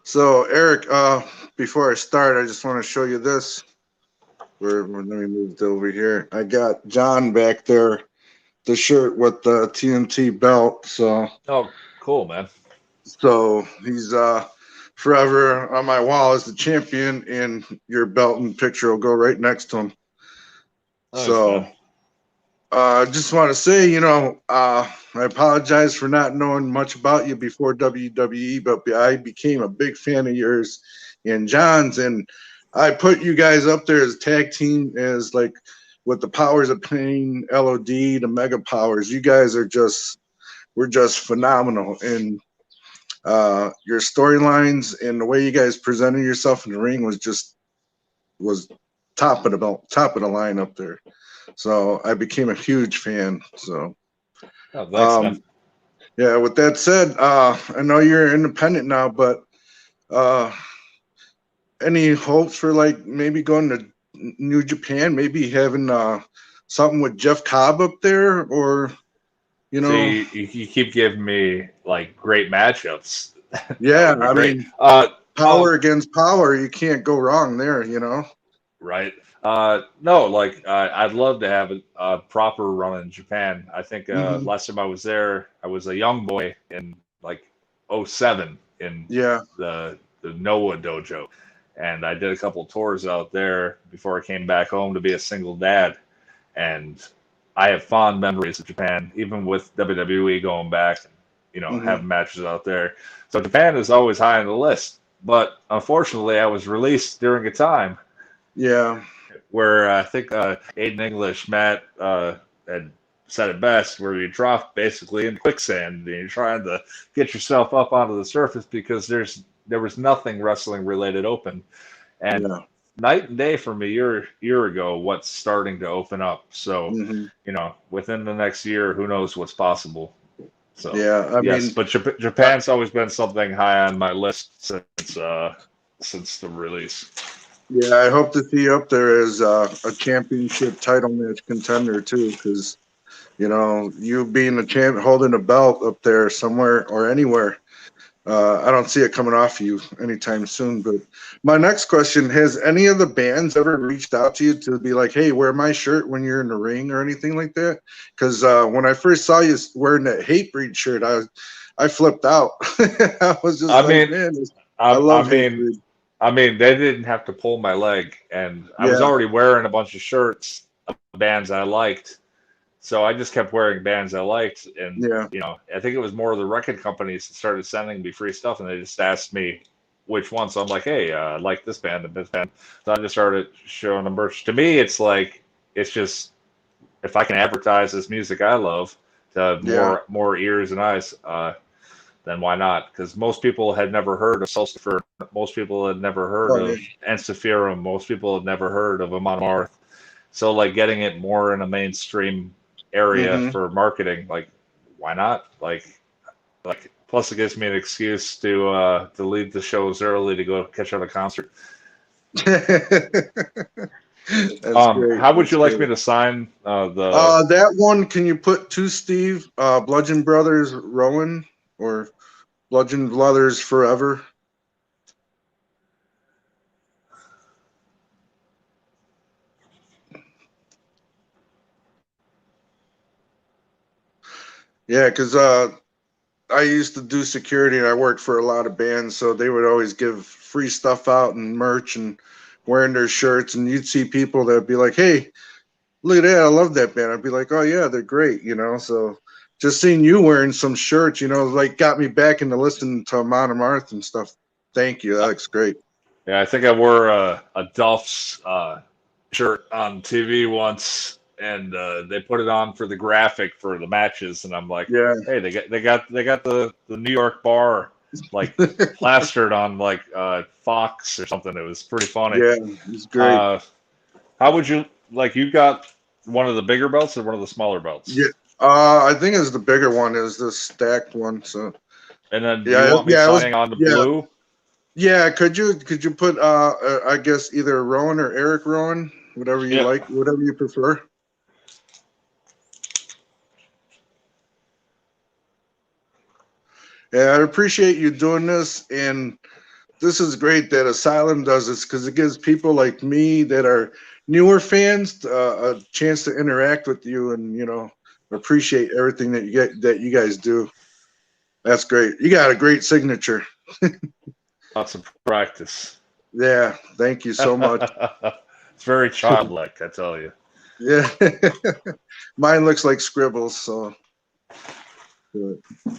So, Eric, before I start, I just want to show you this. Let me move it over here. I got John back there, the shirt with the TNT belt. So. Oh, cool, man. So he's forever on my wall as the champion, and your belt and picture will go right next to him. Nice, so I just want to say, I apologize for not knowing much about you before WWE, but I became a big fan of yours and John's, and I put you guys up there as a tag team as with the Powers of Pain, LOD, the Mega Powers. You guys are we're just phenomenal. And Your storylines and the way you guys presented yourself in the ring was top of the line up there. So I became a huge fan. So, thanks, yeah. With that said, I know you're independent now, but any hopes for like maybe going to New Japan, maybe having something with Jeff Cobb up there, or you know? See, you keep giving me like great matchups. Yeah, I great. mean, power against power, you can't go wrong there, you know? Right. No, like I'd love to have a proper run in Japan. I think last time I was there, I was a young boy in like 07 in the Noah dojo, and I did a couple tours out there before I came back home to be a single dad. And I have fond memories of Japan, even with WWE going back, you know, having matches out there. So Japan is always high on the list. But unfortunately, I was released during a time where I think Aiden English, Matt, had said it best, where you drop basically in quicksand and you're trying to get yourself up onto the surface because there was nothing wrestling related open. And night and day from a year ago, what's starting to open up. So, you know, within the next year, who knows what's possible. So, I mean, but Japan's always been something high on my list since the release. Yeah, I hope to see you up there as a championship title match contender too, because you know, you being a champ, holding a belt up there somewhere or anywhere, I don't see it coming off you anytime soon. But my next question: has any of the bands ever reached out to you to be like, "Hey, wear my shirt when you're in the ring" or anything like that? Because when I first saw you wearing that Hatebreed shirt, I flipped out. I was just man, I love Hatebreed. I mean, they didn't have to pull my leg, and I was already wearing a bunch of shirts of bands I liked, so I just kept wearing bands I liked. And you know, I think it was more of the record companies that started sending me free stuff, and they just asked me which one. So I'm like, hey, I like this band and this band. So I just started showing them merch. To me, it's like it's just if I can advertise this music I love to more ears and eyes. Then why not? Because most people had never heard of Sulcifer. Most people had never heard of Ensiferum. Most people had never heard of Amon Amarth. So, like, getting it more in a mainstream area for marketing, like, why not? Like, plus it gives me an excuse to leave the shows early to go catch out a concert. How would you like me to sign that one? Can you put to Steve Bludgeon Brothers Rowan? Or Bludgeon Brothers Forever? Yeah, because I used to do security and I worked for a lot of bands, so they would always give free stuff out and merch and wearing their shirts, and you'd see people that'd be like, "Hey, look at that! I love that band." I'd be like, "Oh yeah, they're great," you know. So just seeing you wearing some shirts, you know, like got me back into listening to Amon Amarth and stuff. Thank you. That looks great. Yeah, I think I wore a Duff's shirt on TV once, and they put it on for the graphic for the matches, and I'm like, hey, they got the New York bar like plastered on like Fox or something. It was pretty funny. Yeah, it's great. How would you like? You got one of the bigger belts or one of the smaller belts? Yeah. I think it's the bigger one, is the stacked one. So, and then you want me signing on the blue? Yeah, could you put I guess either Rowan or Erick Rowan, whatever you like, whatever you prefer. Yeah, I appreciate you doing this, and this is great that Asylum does this because it gives people like me that are newer fans a chance to interact with you and, you know, appreciate everything that you guys do. That's great. You got a great signature. Lots of practice. Yeah, thank you so much. It's very childlike, I tell you. Yeah, mine looks like scribbles. So,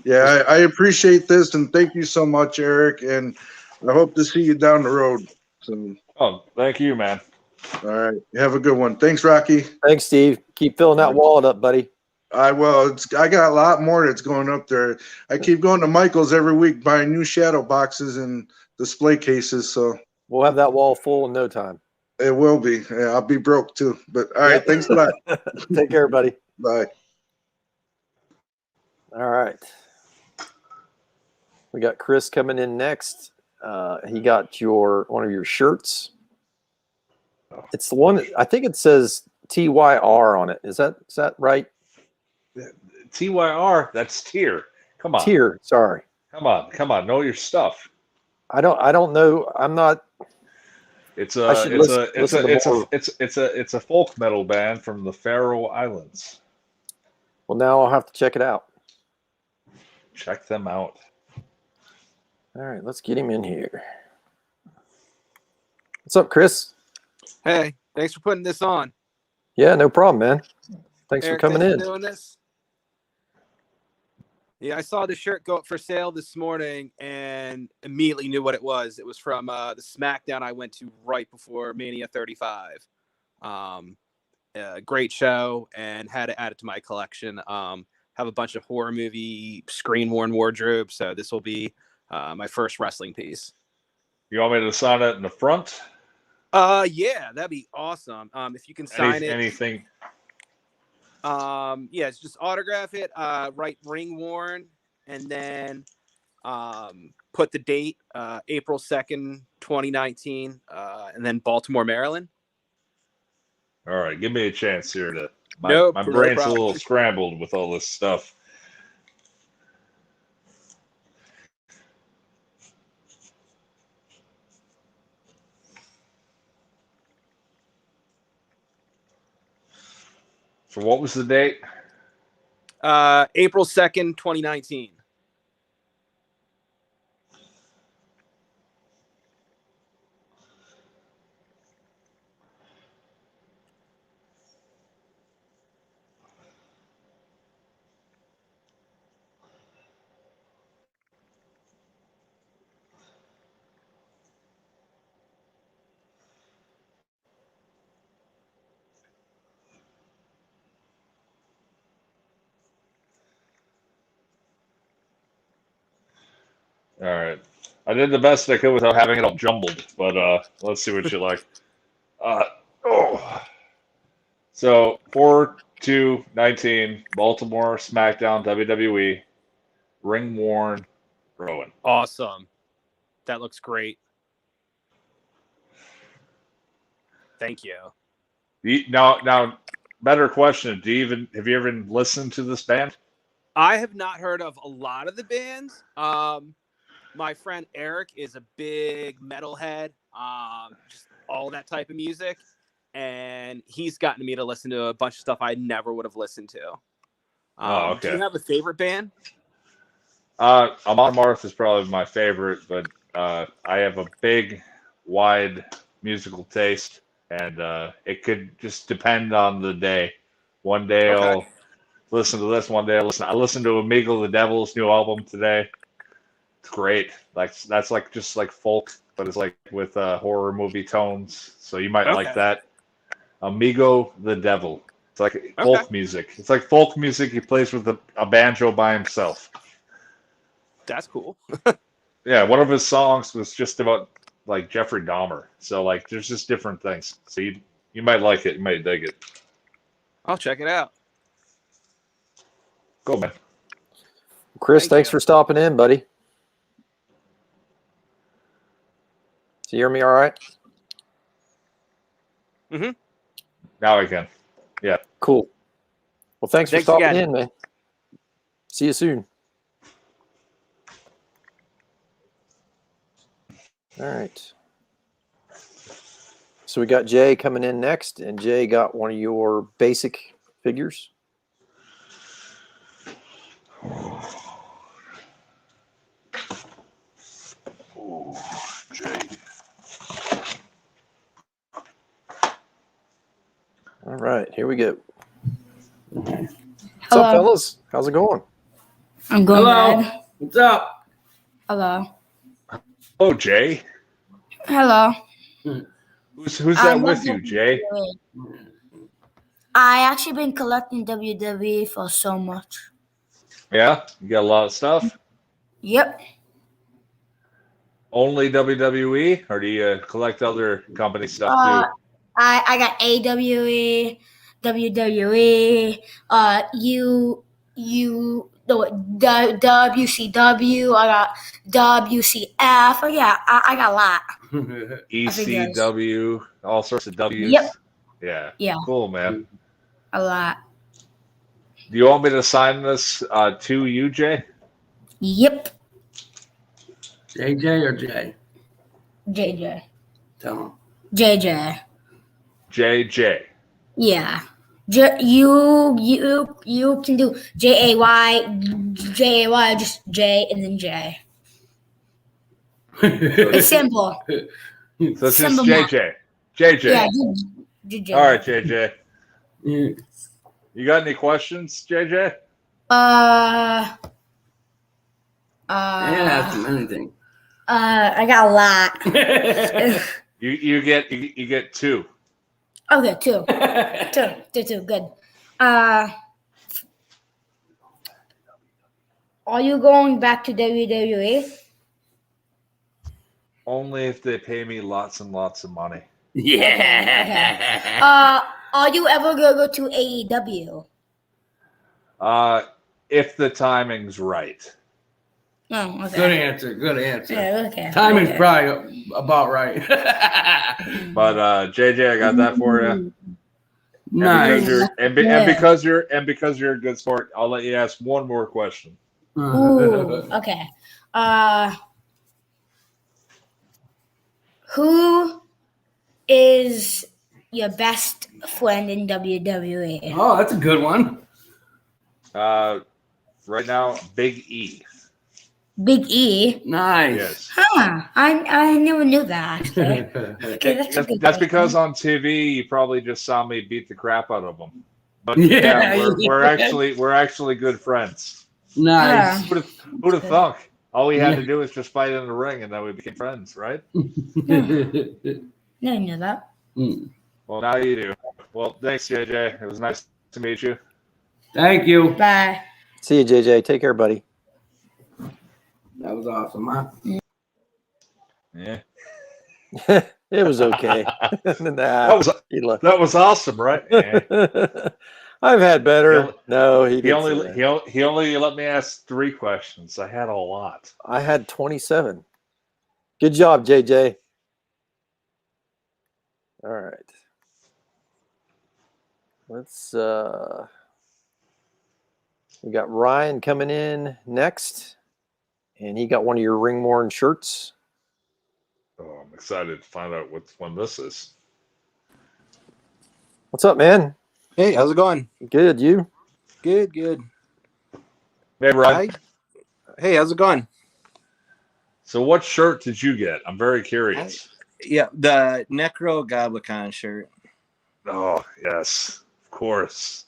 yeah, I appreciate this, and thank you so much, Erick. And I hope to see you down the road. So, thank you, man. All right, have a good one. Thanks, Rocky. Thanks, Steve. Keep filling that wallet up, buddy. I got a lot more that's going up there. I keep going to Michael's every week buying new shadow boxes and display cases. So we'll have that wall full in no time. It will be. Yeah, I'll be broke too. But all right, thanks a lot. Take care, buddy. Bye. All right. We got Chris coming in next. He got one of your shirts. It's the one I think it says TYR on it. Is that right? TYR, that's tier. Come on. Tier, sorry. Come on, know your stuff. I don't know. I'm not. It's a folk metal band from the Faroe Islands. Well, now I'll have to check it out. Check them out. All right, let's get him in here. What's up, Chris? Hey, thanks for putting this on. Yeah, no problem, man. Thanks Eric, for coming thanks in. for doing this. Yeah, I saw the shirt go up for sale this morning and immediately knew what it was. It was from the SmackDown I went to right before Mania 35. Great show, and had to add it to my collection. Have a bunch of horror movie screen-worn wardrobe, so this will be my first wrestling piece. You want me to sign it in the front? Yeah, that'd be awesome. If you can sign anything. Yeah, it's just autograph it, write ring worn, and then put the date, April 2nd, 2019, and then Baltimore, Maryland. All right, give me a chance here to my No brain's a problem. little scrambled with all this stuff. So what was the date? April 2nd, 2019. All right. I did the best I could without having it all jumbled, but let's see what you like. So 4/2/19, Baltimore, SmackDown, WWE, ring worn, Rowan. Awesome. That looks great. Thank you. Now, better question. Have you ever listened to this band? I have not heard of a lot of the bands. My friend Erick is a big metalhead, just all that type of music, and he's gotten me to listen to a bunch of stuff I never would have listened to. Okay. Do you have a favorite band? Amon Amarth is probably my favorite, but I have a big, wide musical taste, and it could just depend on the day. One day I'll listen to this. One day I listened to Amigo the Devil's new album today. It's great. That's just like folk, but it's like with horror movie tones. So you might like that. Amigo the Devil. It's like folk music. It's like folk music he plays with a banjo by himself. That's cool. Yeah, one of his songs was just about like Jeffrey Dahmer. So like there's just different things. So you might like it, you might dig it. I'll check it out. Cool, man. Chris, thanks for stopping in, buddy. So you hear me all right? Mm-hmm. Now I can. Yeah. Cool. Well, thanks for stopping again. in, man. See you soon. All right. So we got Jay coming in next, and Jay got one of your basic figures. Jay. All right, here we go. What's Hello. up, fellas? How's it going? I'm going Hello. bad. What's up? Hello. Oh, Jay. Hello. Who's that with you, Jay? I actually been collecting WWE for so much. Yeah, you got a lot of stuff. Yep. Only WWE, or do you collect other company stuff too? I got AWE, WWE, WCW. I got WCF. Oh yeah, I got a lot. ECW, all sorts of W's. Yep. Yeah. Yeah. Cool, man. A lot. Do you want me to sign this to you, Jay? Yep. JJ or Jay? JJ. Tell him. JJ. JJ. Yeah. You can do JAY, just J and then J. It's simple. So it's just Simple JJ. JJ. Yeah, JJ. All right, JJ. You got any questions, JJ? Ask him anything. I got a lot. You get two. Okay, two. Two, good. Are you going back to WWE? Only if they pay me lots and lots of money. Yeah. Okay. Are you ever gonna go to AEW? If the timing's right. Oh, okay. Good answer. Good answer. Yeah, okay. Timing's Okay. probably about right. But JJ, I got that for you. Nice. And because you're a good sport, I'll let you ask one more question. Ooh, okay. Who is your best friend in WWE? Oh, that's a good one. Right now, Big E. Big E. Nice. Yes. Huh. I never knew that. Okay, That's because on TV you probably just saw me beat the crap out of them. But Yeah. we're actually good friends. Nice. Who'd have thought? All we had to do was just fight in the ring, and then we became friends, right? No, I knew that. Well, now you do. Well, thanks, JJ. It was nice to meet you. Thank you. Bye. See you, JJ. Take care, buddy. That was awesome, huh? Yeah. It was okay. that was awesome, right? Yeah. I've had better. No, he didn't. He only let me ask 3 questions. I had a lot. I had 27. Good job, JJ. All right. Let's we got Ryan coming in next, and he got one of your ring worn shirts. Oh, I'm excited to find out which one this is. What's up, man? Hey, how's it going? Good, you? Good. Hey, Ryan. Hey, how's it going? So what shirt did you get? I'm very curious. Yeah, the Necro Goblicon shirt. Oh, yes, of course.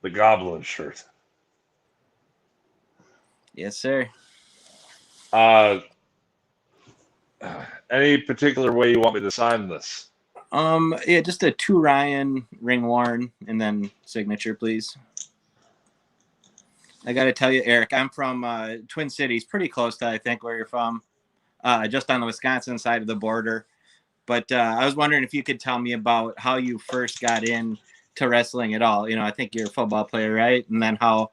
The Goblin shirt. Yes, sir. Any particular way you want me to sign this? Yeah, just a 2 Ryan ring worn and then signature, please. I got to tell you, Eric, I'm from Twin Cities, pretty close to, I think, where you're from, just on the Wisconsin side of the border. But I was wondering if you could tell me about how you first got into wrestling at all. You know, I think you're a football player, right? And then how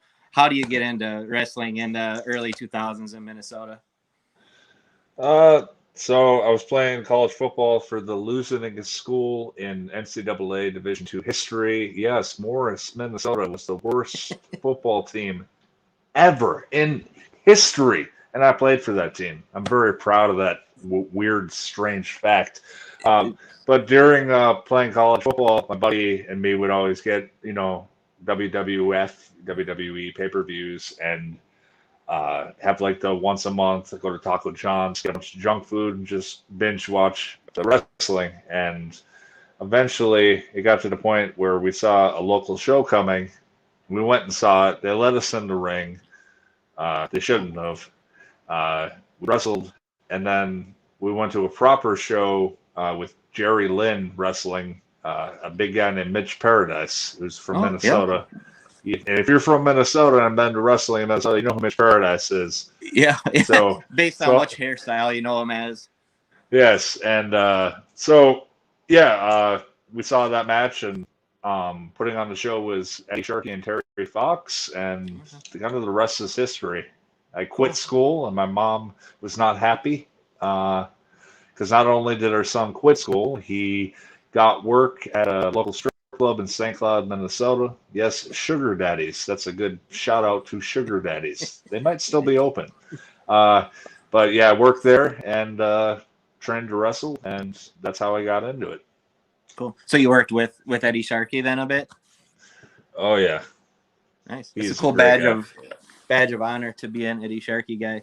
do you get into wrestling in the early 2000s in Minnesota? So I was playing college football for the losing school in NCAA Division II history. Yes, Morris, Minnesota was the worst football team ever in history, and I played for that team. I'm very proud of that weird, strange fact. But during playing college football, my buddy and me would always get, WWE pay-per-views and have like the once a month, go to Taco John's, get a bunch of junk food, and just binge watch the wrestling. And eventually it got to the point where we saw a local show coming. We went and saw it. They let us in the ring. They shouldn't have. We wrestled, and then we went to a proper show with Jerry Lynn wrestling a big guy named Mitch Paradise, who's from Oh, yeah. Minnesota. And if you're from Minnesota and been to wrestling in Minnesota, you know who Mitch Paradise is. Yeah. So based on which hairstyle you know him as. Yes, and we saw that match, and putting on the show was Eddie Sharkey and Terry Fox, and kind of the rest is history. I quit school, and my mom was not happy because not only did our son quit school, he got work at a local strip club in St. Cloud, Minnesota. Yes, Sugar Daddies. That's a good shout out to Sugar Daddies. They might still be open. But yeah, I worked there and trained to wrestle, and that's how I got into it. Cool. So you worked with Eddie Sharkey then a bit? Oh yeah. Nice. He's It's a cool great badge of honor to be an Eddie Sharkey guy.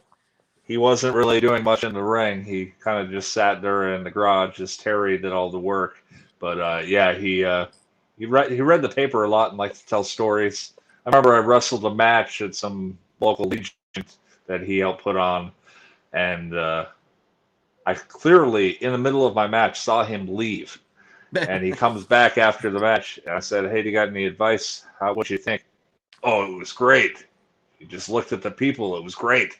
He wasn't really doing much in the ring. He kind of just sat there in the garage. Just Terry did all the work. But he read the paper a lot and liked to tell stories. I remember I wrestled a match at some local legion that he helped put on, and I clearly, in the middle of my match, saw him leave. And he comes back after the match, and I said, "Hey, do you got any advice? What do you think?" "Oh, it was great." He just looked at the people. It was great.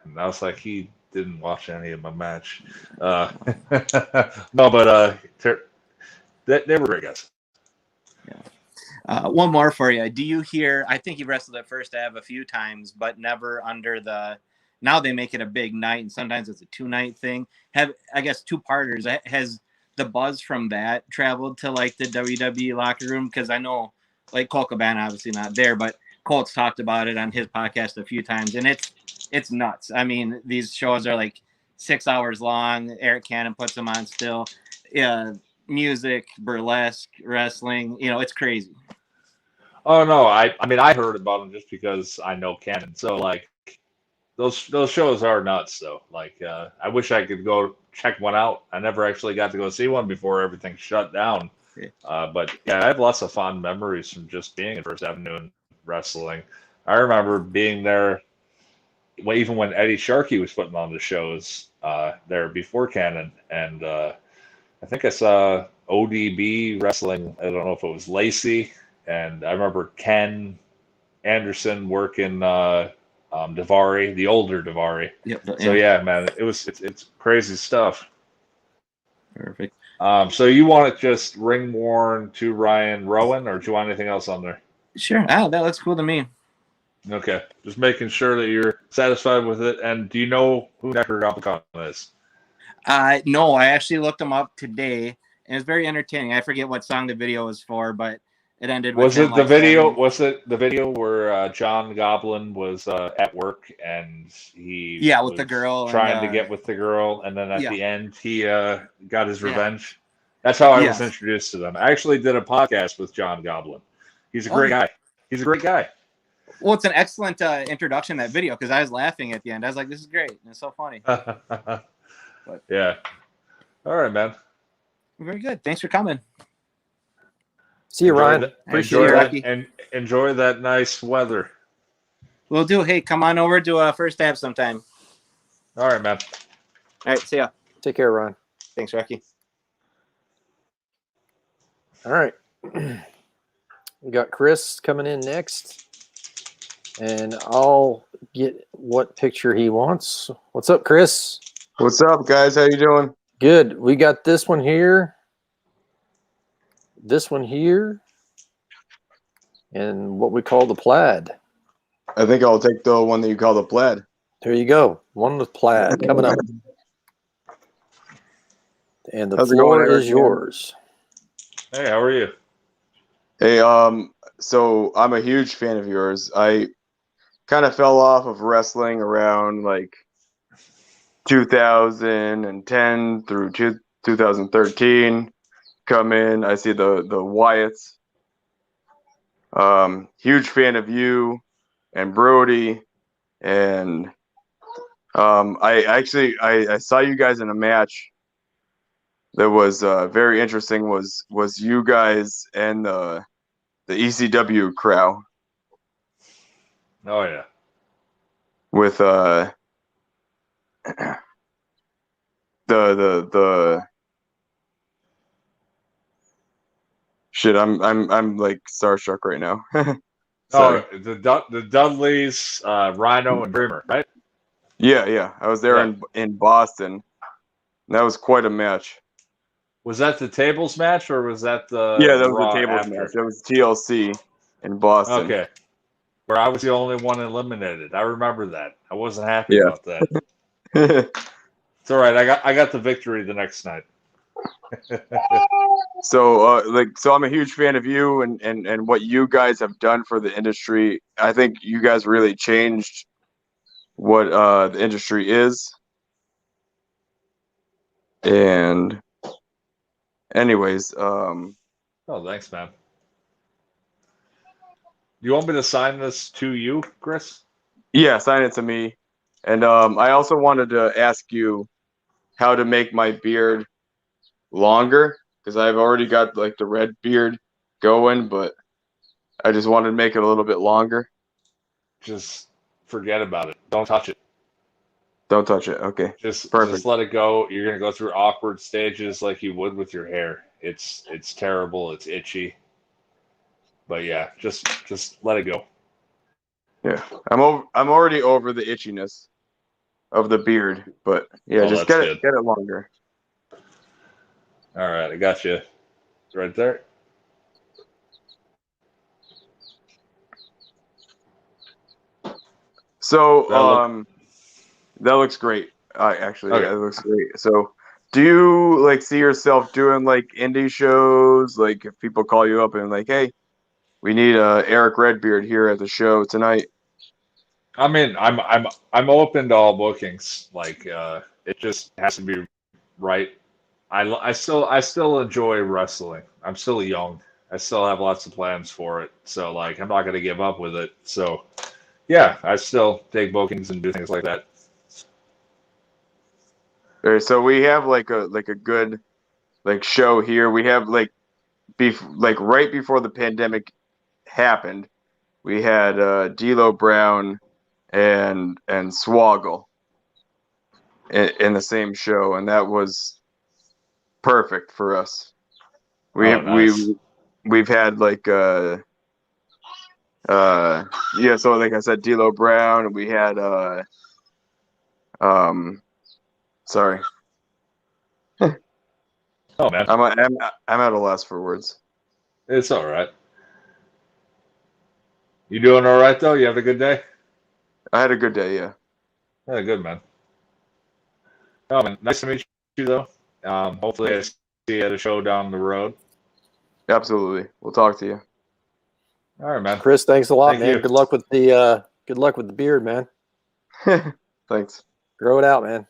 And I was like, he didn't watch any of my match. No, but they were great guys. One more for you. Do you hear, I think you wrestled at First Ave a few times, but never under now they make it a big night, and sometimes it's a 2-night thing. I guess two-parters. Has the buzz from that traveled to like the WWE locker room? Because I know like Colt Cabana, obviously not there, but Colt's talked about it on his podcast a few times, and it's nuts. I mean, these shows are like 6 hours long. Eric Cannon puts them on still. Music, burlesque, wrestling, it's crazy. Oh no, I mean I heard about them just because I know Cannon. So like those shows are nuts though. Like I wish I could go check one out. I never actually got to go see one before everything shut down. But yeah, I have lots of fond memories from just being at First Avenue and wrestling. I remember being there even when Eddie Sharkey was putting on the shows there before Cannon, and I think I saw ODB wrestling. I don't know if it was Lacey, and I remember Ken Anderson working Davari, the older Davari. Yep. So yeah, man, it's crazy stuff. Perfect. So you want it just ring worn to Ryan Rowan, or do you want anything else on there? Sure. That looks cool to me. Okay, just making sure that you're satisfied with it. And do you know who Necker Gopicon is? No, I actually looked him up today, and it's very entertaining. I forget what song the video was for, but it ended with Was it him, the like, video? having- Was it the video where John Goblin was at work and he with the girl trying to and, get with the girl, and then at the end he got his Yeah. revenge? That's how I was Yes. introduced to them. I actually did a podcast with John Goblin. He's a great guy. He's a great guy. Well, it's an excellent introduction, that video, because I was laughing at the end. I was like, this is great. And it's so funny. Yeah. All right, man. Very good. Thanks for coming. See you, Ryan. Appreciate it, Rocky. And enjoy that nice weather. We'll do. Hey, come on over to First Ave sometime. All right, man. All right, see ya. Take care, Ryan. Thanks, Rocky. All right. We got Chris coming in next, and I'll get what picture he wants. What's up, Chris? What's up, guys? How you doing? Good. We got this one here, and what we call the plaid. I think I'll take the one that you call the plaid. There you go. One with plaid coming up. And the How's it floor going, Eric, is man? yours. Hey, how are you? Hey, so I'm a huge fan of yours. I kind of fell off of wrestling around like 2010 through 2013. Come in, I see the Wyatts. Huge fan of you and Brody, and I saw you guys in a match that was very interesting. Was you guys and the ECW crowd Oh yeah. with the Shit, I'm like starstruck right now. Oh, Sorry. the Dudleys, Rhino, and Cramer, right? Yeah. I was there in Boston. That was quite a match. Was that the tables match or was that the Yeah, that was Raw the tables after? match. That was TLC in Boston. Okay. Where I was the only one eliminated. I remember that. I wasn't happy Yeah. about that. It's all right. I got the victory the next night. So I'm a huge fan of you and what you guys have done for the industry. I think you guys really changed what the industry is. And anyways, Oh, thanks, man. You want me to sign this to you, Chris? yeah, sign it to me. And I also wanted to ask you how to make my beard longer, because I've already got like the red beard going, but I just wanted to make it a little bit longer. Just forget about it. Don't touch it. Don't touch it. Okay. Just Perfect. let it go. You're gonna go through awkward stages like you would with your hair. It's terrible. It's itchy. But yeah, just let it go. Yeah, I'm already over the itchiness of the beard, but yeah, Oh, just that's get it longer. All right, I got you. It's right there. So that looks great. Actually, Okay. yeah, it looks great. So, do you like see yourself doing like indie shows? Like if people call you up and like, hey, we need Erick Redbeard here at the show tonight. I mean, I'm open to all bookings. Like, it just has to be right. I still enjoy wrestling. I'm still young. I still have lots of plans for it. So like, I'm not gonna give up with it. So yeah, I still take bookings and do things like that. All right, so we have like a good like show here. We have like right before the pandemic happened, we had D'Lo Brown and Swoggle in the same show, and that was perfect for us. Nice. We've had like yeah, so like I said, D'Lo Brown, and we had sorry. Oh man, I'm at a loss for words. it's all right. You doing all right though? You have a good day? I had a good day, yeah. Yeah, good man. Oh man, nice to meet you though. Hopefully I see you at a show down the road. Absolutely, we'll talk to you. All right, man. Chris, thanks a lot, Thank man. you. Good luck with the beard, man. Thanks. Grow it out, man.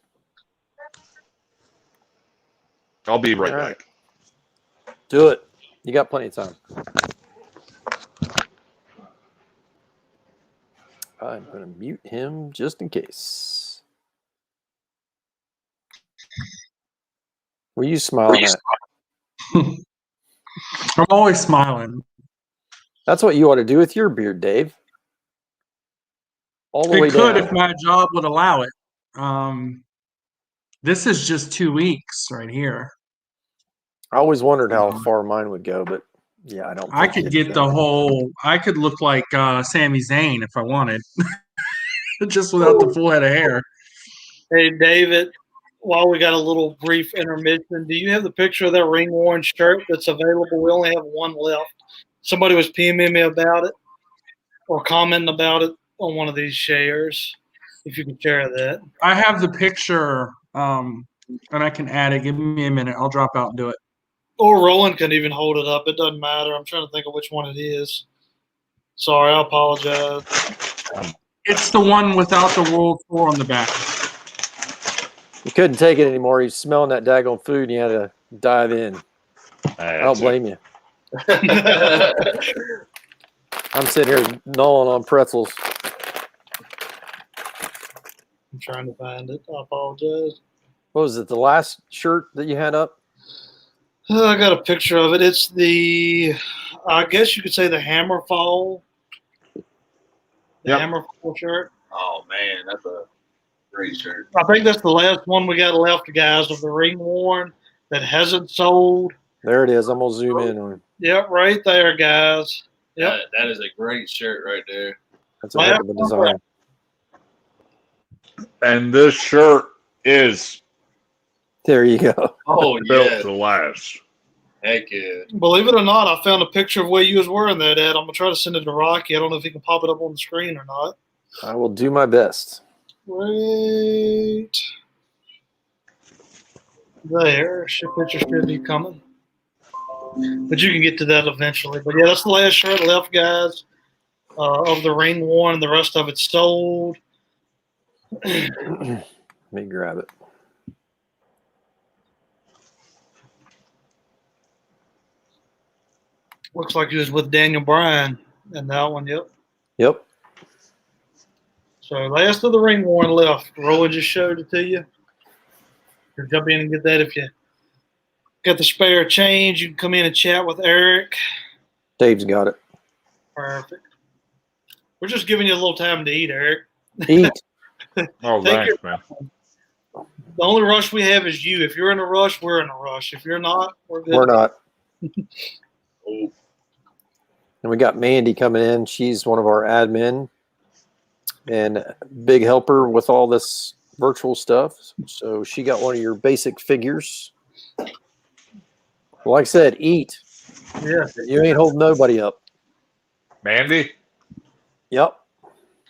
I'll be right All right. back. Do it. You got plenty of time. I'm going to mute him just in case. What are you smiling at? I'm always smiling. That's what you ought to do with your beard, Dave. All the way It could down. if my job would allow it. This is just 2 weeks right here. I always wondered how far mine would go, but yeah, I don't. I could get the whole. I could look like Sami Zayn if I wanted, just without the full head of hair. Hey, David, while we got a little brief intermission, do you have the picture of that ring worn shirt that's available? We only have one left. Somebody was PMing me about it or commenting about it on one of these shares. If you can share that. I have the picture, and I can add it. Give me a minute. I'll drop out and do it. Or Rowan can even hold it up. It doesn't matter. I'm trying to think of which one it is. Sorry, I apologize. It's the one without the World Tour on the back. You couldn't take it anymore. He's smelling that daggone food, and you had to dive in. I don't blame you. I'm sitting here gnawing on pretzels. I'm trying to find it. I apologize. What was it, the last shirt that you had up? I got a picture of it. It's the, I guess you could say the Hammerfall. The Hammerfall shirt. Oh man, that's a great shirt. I think that's the last one we got left, guys, of the ring worn that hasn't sold. There it is. I'm gonna zoom in on. Yep, right there, guys. Yep. That is a great shirt right there. That's a heck of a design. And this shirt is There you go. Oh built yeah, to last. heck yeah. Believe it or not, I found a picture of where you was wearing that at. I'm gonna try to send it to Rocky. I don't know if he can pop it up on the screen or not. I will do my best. Right there. Picture should be coming. But you can get to that eventually. But yeah, that's the last shirt left, guys, of the ring worn. The rest of it's sold. Let me grab it. Looks like he was with Daniel Bryan in that one. Yep. Yep. So last of the ring worn left. Rowan just showed it to you. You can jump in and get that if you got the spare change. You can come in and chat with Eric. Dave's got it. Perfect. We're just giving you a little time to eat, Eric. Eat. Oh, thanks, man. The only rush we have is you. If you're in a rush, we're in a rush. If you're not, we're good. We're not. And we got Mandy coming in. She's one of our admin and big helper with all this virtual stuff. So she got one of your basic figures. Like I said, eat. Yeah. You ain't holding nobody up. Mandy? Yep.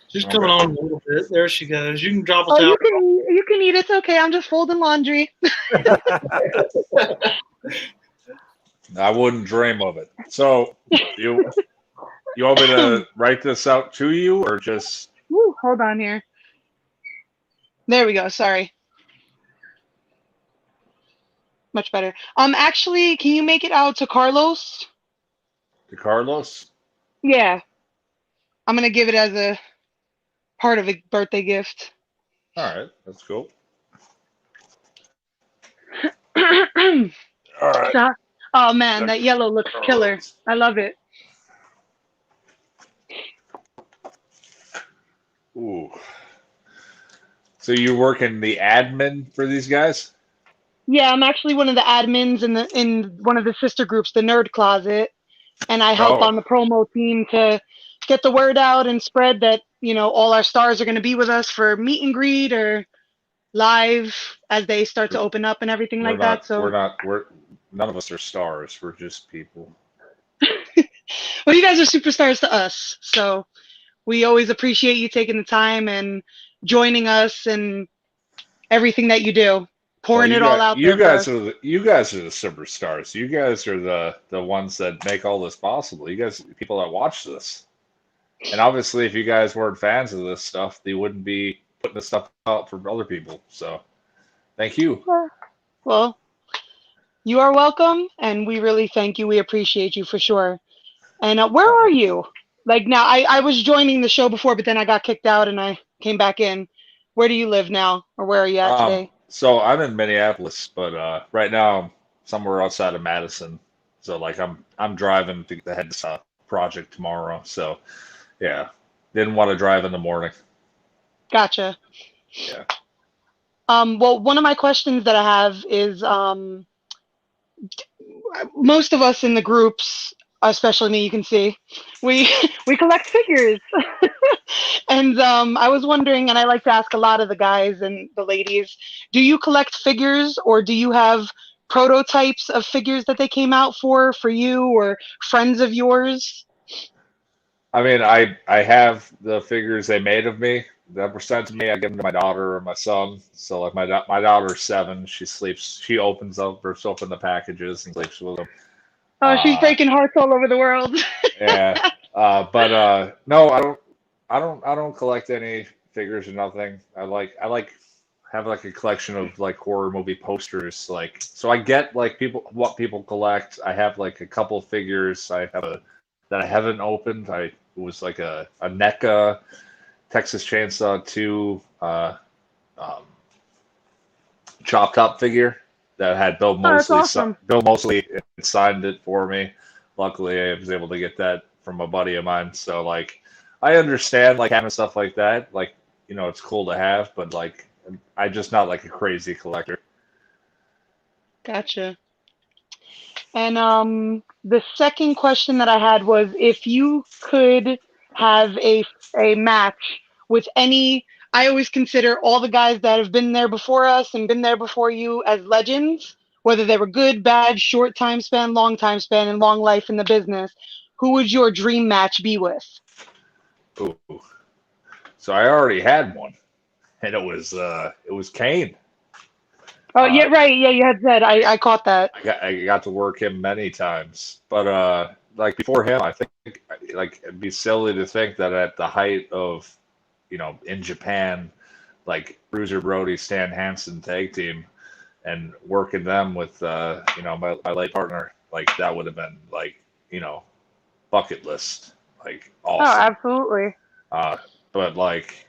She's coming on a little bit. There she goes. You can drop us Oh, out. you can eat. It's okay. I'm just folding laundry. I wouldn't dream of it. So you want me to write this out to you or just Woo, hold on here. There we go. Sorry. Much better. Actually, can you make it out to Carlos? to Carlos? Yeah. I'm gonna give it as a part of a birthday gift. All right, that's cool. All right. Oh man, that yellow looks killer. I love it. Ooh. So you work in the admin for these guys? Yeah, I'm actually one of the admins in one of the sister groups, the Nerd Closet, and I help on the promo team to get the word out and spread that, you know, all our stars are going to be with us for meet and greet or live as they start to open up and everything like that. So we're none of us are stars. We're just people. well, you guys are superstars to us. So we always appreciate you taking the time and joining us and everything that you do, pouring it all out there. You guys are the superstars. You guys are the ones that make all this possible. You guys, people that watch this. And obviously, if you guys weren't fans of this stuff, they wouldn't be putting this stuff out for other people. So, thank you. Well, you are welcome, and we really thank you. We appreciate you for sure. And where are you? Like now, I was joining the show before, but then I got kicked out and I came back in. Where do you live now, or where are you at today? So I'm in Minneapolis, but right now I'm somewhere outside of Madison. So like I'm driving to head to the project tomorrow. So yeah, didn't want to drive in the morning. Gotcha. Yeah. Well, one of my questions that I have is most of us in the groups, especially me, you can see, we collect figures. And I was wondering, and I like to ask a lot of the guys and the ladies, do you collect figures or do you have prototypes of figures that they came out for you or friends of yours? I mean, I have the figures they made of me that were sent to me. I give them to my daughter or my son. So like my daughter's 7. She sleeps. She opens open the packages and sleeps with them. Oh, she's breaking hearts all over the world. Yeah. But no, I don't collect any figures or nothing. I have like a collection of like horror movie posters. Like, so I get like what people collect. I have like a couple figures. I have that I haven't opened. It was like a NECA Texas Chainsaw 2 Chop Top figure that had Bill Moseley. Awesome. Bill Moseley signed it for me. Luckily, I was able to get that from a buddy of mine. So like, I understand like having stuff like that. Like, you know, it's cool to have, but like, I'm just not like a crazy collector. Gotcha. And the second question that I had was if you could have a match with any. I always consider all the guys that have been there before us and been there before you as legends, whether they were good, bad, short time span, long time span, and long life in the business. Who would your dream match be with? Ooh. So I already had one, and it was Kane. Oh yeah, right. Yeah, you had said. I caught that. I got to work him many times, but like before him, I think like it'd be silly to think that at the height of, in Japan, like Bruiser Brody, Stan Hansen tag team, and working them with my late partner, like that would have been like bucket list, like Oh, awesome. absolutely. But like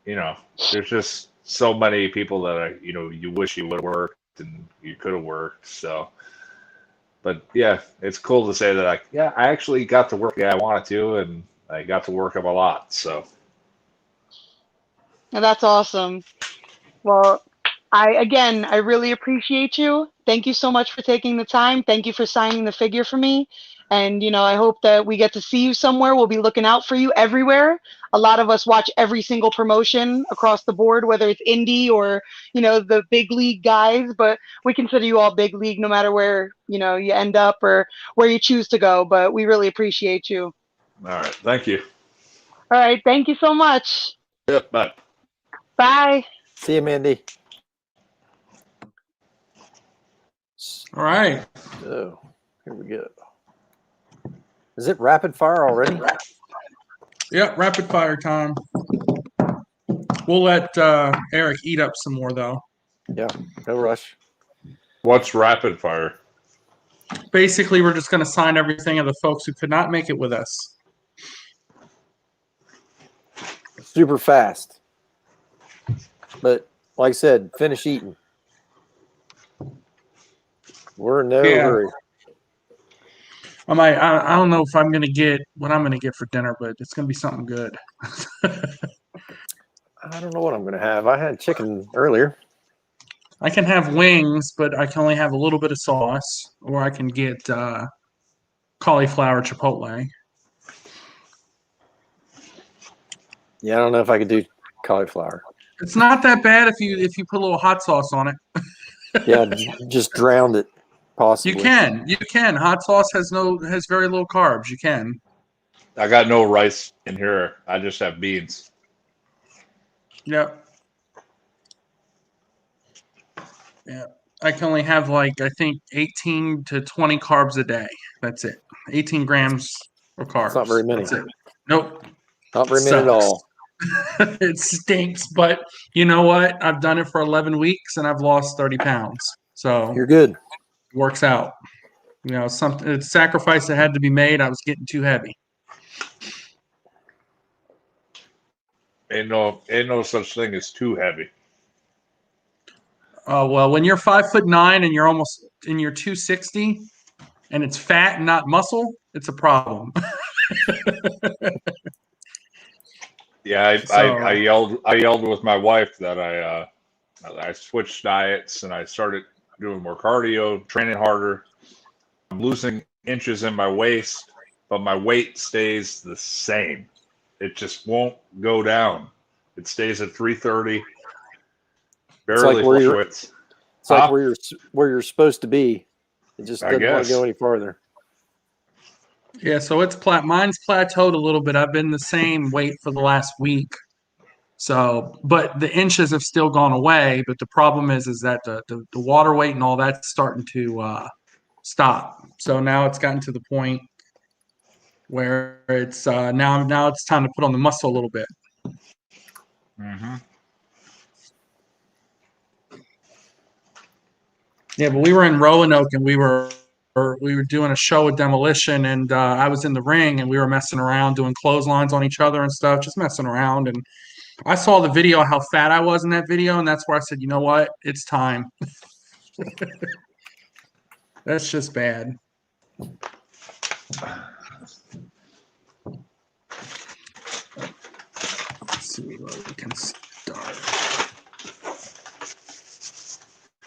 there's just so many people that you wish you would have worked and you could have worked. So, but yeah, it's cool to say that I actually got to work the guy I wanted to, and I got to work him a lot. So Now, that's awesome. Well, I really appreciate you. Thank you so much for taking the time. Thank you for signing the figure for me. And, I hope that we get to see you somewhere. We'll be looking out for you everywhere. A lot of us watch every single promotion across the board, whether it's indie or, the big league guys, but we consider you all big league no matter where, you end up or where you choose to go. But we really appreciate you. all right, thank you. All right. Thank you so much. Yep, bye. Bye. See you, Mandy. All right. So here we go. Is it rapid fire already? Yep, rapid fire time. We'll let Eric eat up some more, though. Yeah, no rush. What's rapid fire? Basically, we're just going to sign everything of the folks who could not make it with us. Super fast. But like I said, finish eating. We're in no hurry. I don't know if I'm going to get what I'm going to get for dinner, but it's going to be something good. I don't know what I'm going to have. I had chicken earlier. I can have wings, but I can only have a little bit of sauce, or I can get cauliflower chipotle. Yeah, I don't know if I could do cauliflower. It's not that bad if you put a little hot sauce on it. Yeah, just drowned it. Possibly. You can. Hot sauce has very little carbs. You can. I got no rice in here. I just have beans. Yep. Yeah. I can only have I think 18 to 20 carbs a day. That's it. 18 grams of carbs. That's not very many. That's it. Nope. Not very many at all. It stinks, but you know what? I've done it for 11 weeks and I've lost 30 pounds. So you're good. It works out. It's a sacrifice that had to be made. I was getting too heavy. Ain't no such thing as too heavy. Oh, well, when you're 5'9" and you're 260 and it's fat and not muscle, it's a problem. Yeah, I yelled with my wife that I switched diets and I started doing more cardio, training harder. I'm losing inches in my waist, but my weight stays the same. It just won't go down. It stays at 330. Barely fluctuates. It's like where you're supposed to be. It just doesn't want to go any farther. Yeah, so mine's plateaued a little bit. I've been the same weight for the last week. So, but the inches have still gone away. But the problem is that the water weight and all that's starting to stop. So now it's gotten to the point where it's now it's time to put on the muscle a little bit. Mm-hmm. Yeah, but we were in Roanoke and we were doing a show with Demolition, and I was in the ring and we were messing around doing clotheslines on each other and stuff, just messing around. And I saw the video how fat I was in that video, and that's where I said, you know what, it's time. That's just bad. Let's see where we can start.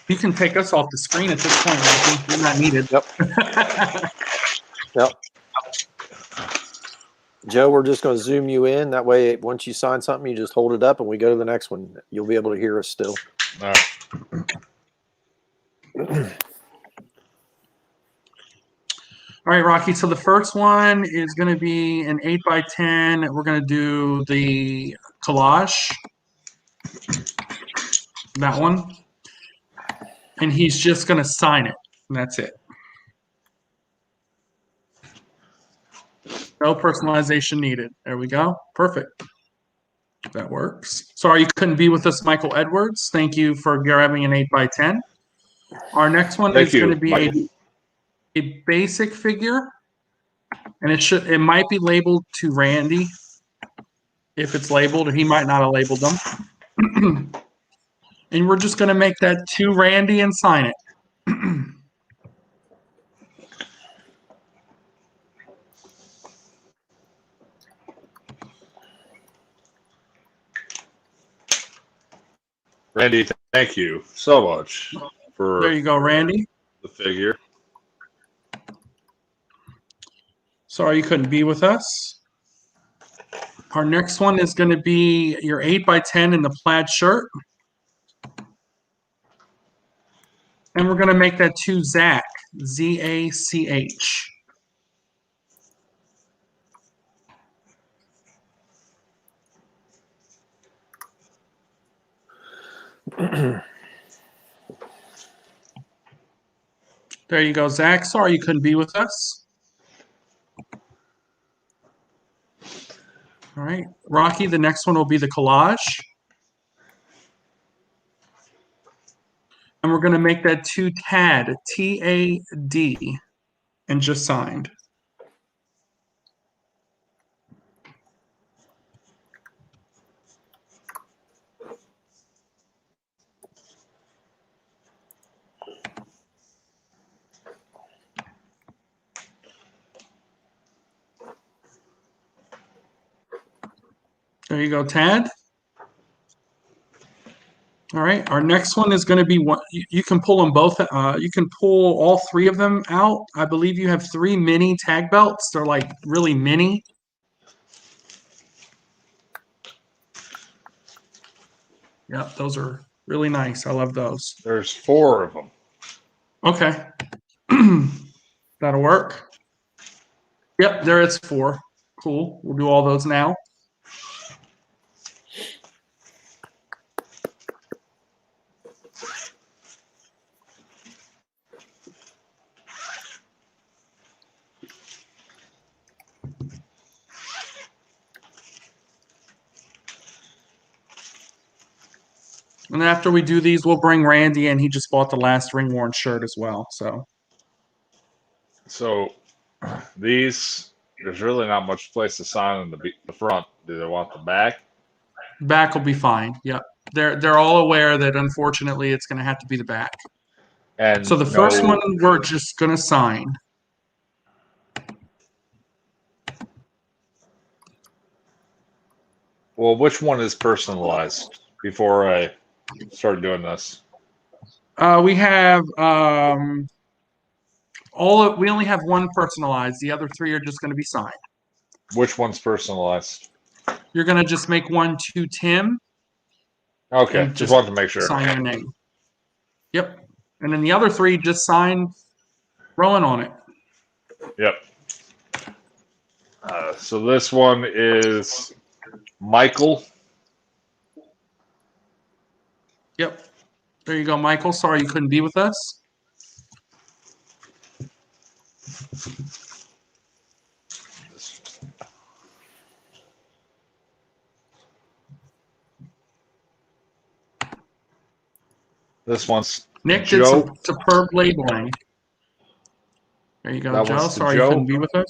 You can take us off the screen at this point. I think we're not needed. Yep. Yep. Joe, we're just going to zoom you in. That way, once you sign something, you just hold it up and we go to the next one. You'll be able to hear us still. All right. All right, Rocky. So the first one is going to be an 8x10. We're going to do the collage. That one. And he's just going to sign it. And that's it. No personalization needed. There we go. Perfect. That works. Sorry you couldn't be with us, Michael Edwards. Thank you for grabbing an 8x10. Our next one is going to be a basic figure. And it might be labeled to Randy. If it's labeled, he might not have labeled them. And we're just going to make that to Randy and sign it. Randy, thank you so much for there you go, Randy. The figure. Sorry you couldn't be with us. Our next one is going to be your 8x10 in the plaid shirt. And we're going to make that to Zach, Z-A-C-H. There you go, Zach. Sorry you couldn't be with us. All right, Rocky, the next one will be the collage. And we're going to make that to Tad, T-A-D, and just signed. There you go, Tad. All right, our next one is going to be one. You can pull them both. You can pull all three of them out. I believe you have 3 mini tag belts. They're like really mini. Yep, those are really nice. I love those. There's 4 of them. Okay. That'll work. Yep, there is 4. Cool. We'll do all those now. And after we do these, we'll bring Randy in. He just bought the last ring-worn shirt as well. So these, there's really not much place to sign on the front. Do they want the back? Back will be fine. Yep. They're all aware that unfortunately it's going to have to be the back. And so the first one we're just going to sign. Well, which one is personalized before I start doing this? We have we only have 1 personalized. The other 3 are just going to be signed. Which one's personalized? You're going to just make one to Tim. Okay, just wanted to make sure. Sign your name. Yep. And then the other 3 just sign Rowan on it. Yep. So this one is Michael. Yep. There you go, Michael. Sorry you couldn't be with us. This one's Nick Joe. did some superb labeling. There you go, That Joe. one's to Sorry Joe. you couldn't be with us.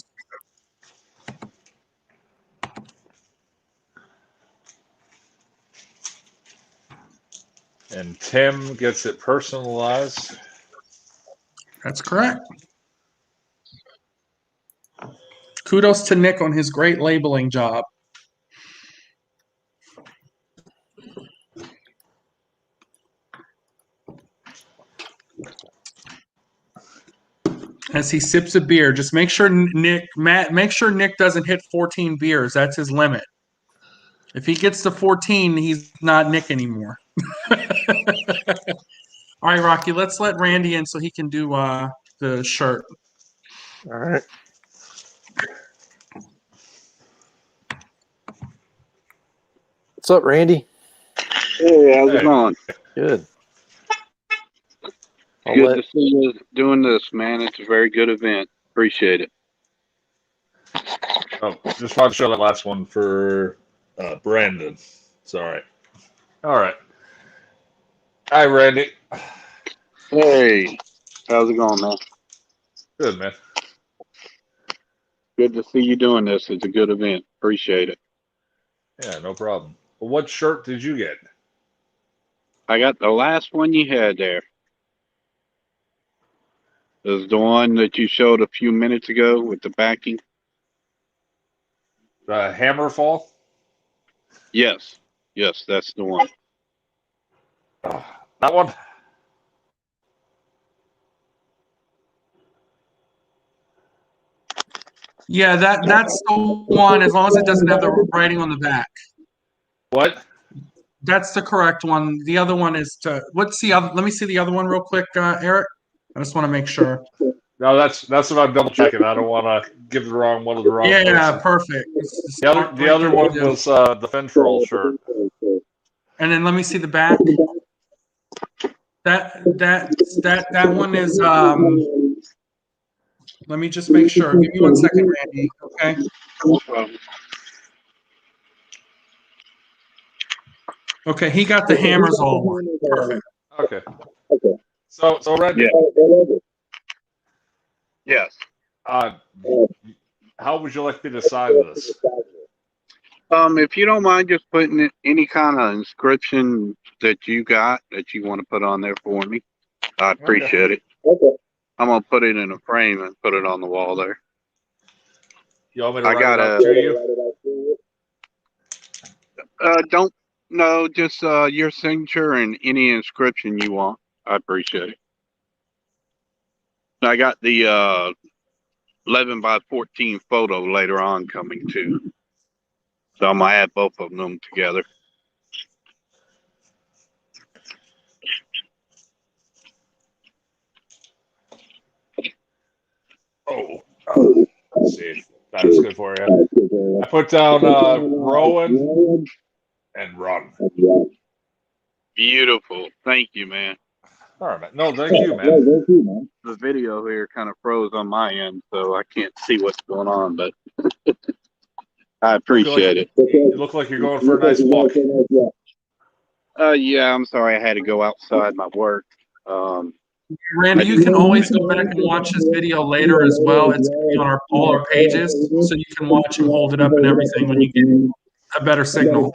And Tim gets it personalized. That's correct. Kudos to Nick on his great labeling job. as he sips a beer. Just make sure Nick doesn't hit 14 beers. That's his limit. If he gets to 14, he's not Nick anymore. All right, Rocky, let's let Randy in so he can do the shirt. All right. What's up, Randy? Hey, how's it going? Good. Good to see you doing this, man. It's a very good event. Appreciate it. Oh, just wanted to show that last one for Brandon. It's all right. All right. Hi, Randy. Hey, how's it going, man? Good, man. Good to see you doing this. It's a good event. Appreciate it. Yeah, no problem. Well, what shirt did you get? I got the last one you had there. Is the one that you showed a few minutes ago with the backing? Hammerfall? Yes. Yes, that's the one. That one? Yeah, that's the one, as long as it doesn't have the writing on the back. What? That's the correct one. The other one is what's the other? Let me see the other one real quick, Eric. I just want to make sure. No, that's what I'm double checking. I don't want to give the wrong one to the wrong person. Yeah, perfect. The other one was the Fentrol shirt. And then let me see the back. That one is let me just make sure. Give me 1 second, Randy. Okay. Okay, he got the hammers all one. Perfect. Okay. So Randy. Yes. How would you like me to sign this? If you don't mind just putting any kind of inscription that you got that you want to put on there for me, I'd appreciate it. Okay. I'm gonna put it in a frame and put it on the wall there. You want me to write it out to you? Don't no, just your signature and any inscription you want. I appreciate it. I got the 11 by 14 photo later on coming too. So I'm gonna add both of them together. Let's see. That's good for you. I put down Rowan and Run. Beautiful. Thank you, man. All right, man. No, thank you, man. The video here kind of froze on my end, so I can't see what's going on, but I appreciate it. You look like you're going for a nice walk. Yeah, I'm sorry I had to go outside my work. Randy, you can always go back and watch this video later as well. It's going to be on all our pages, so you can watch him hold it up and everything when you get a better signal.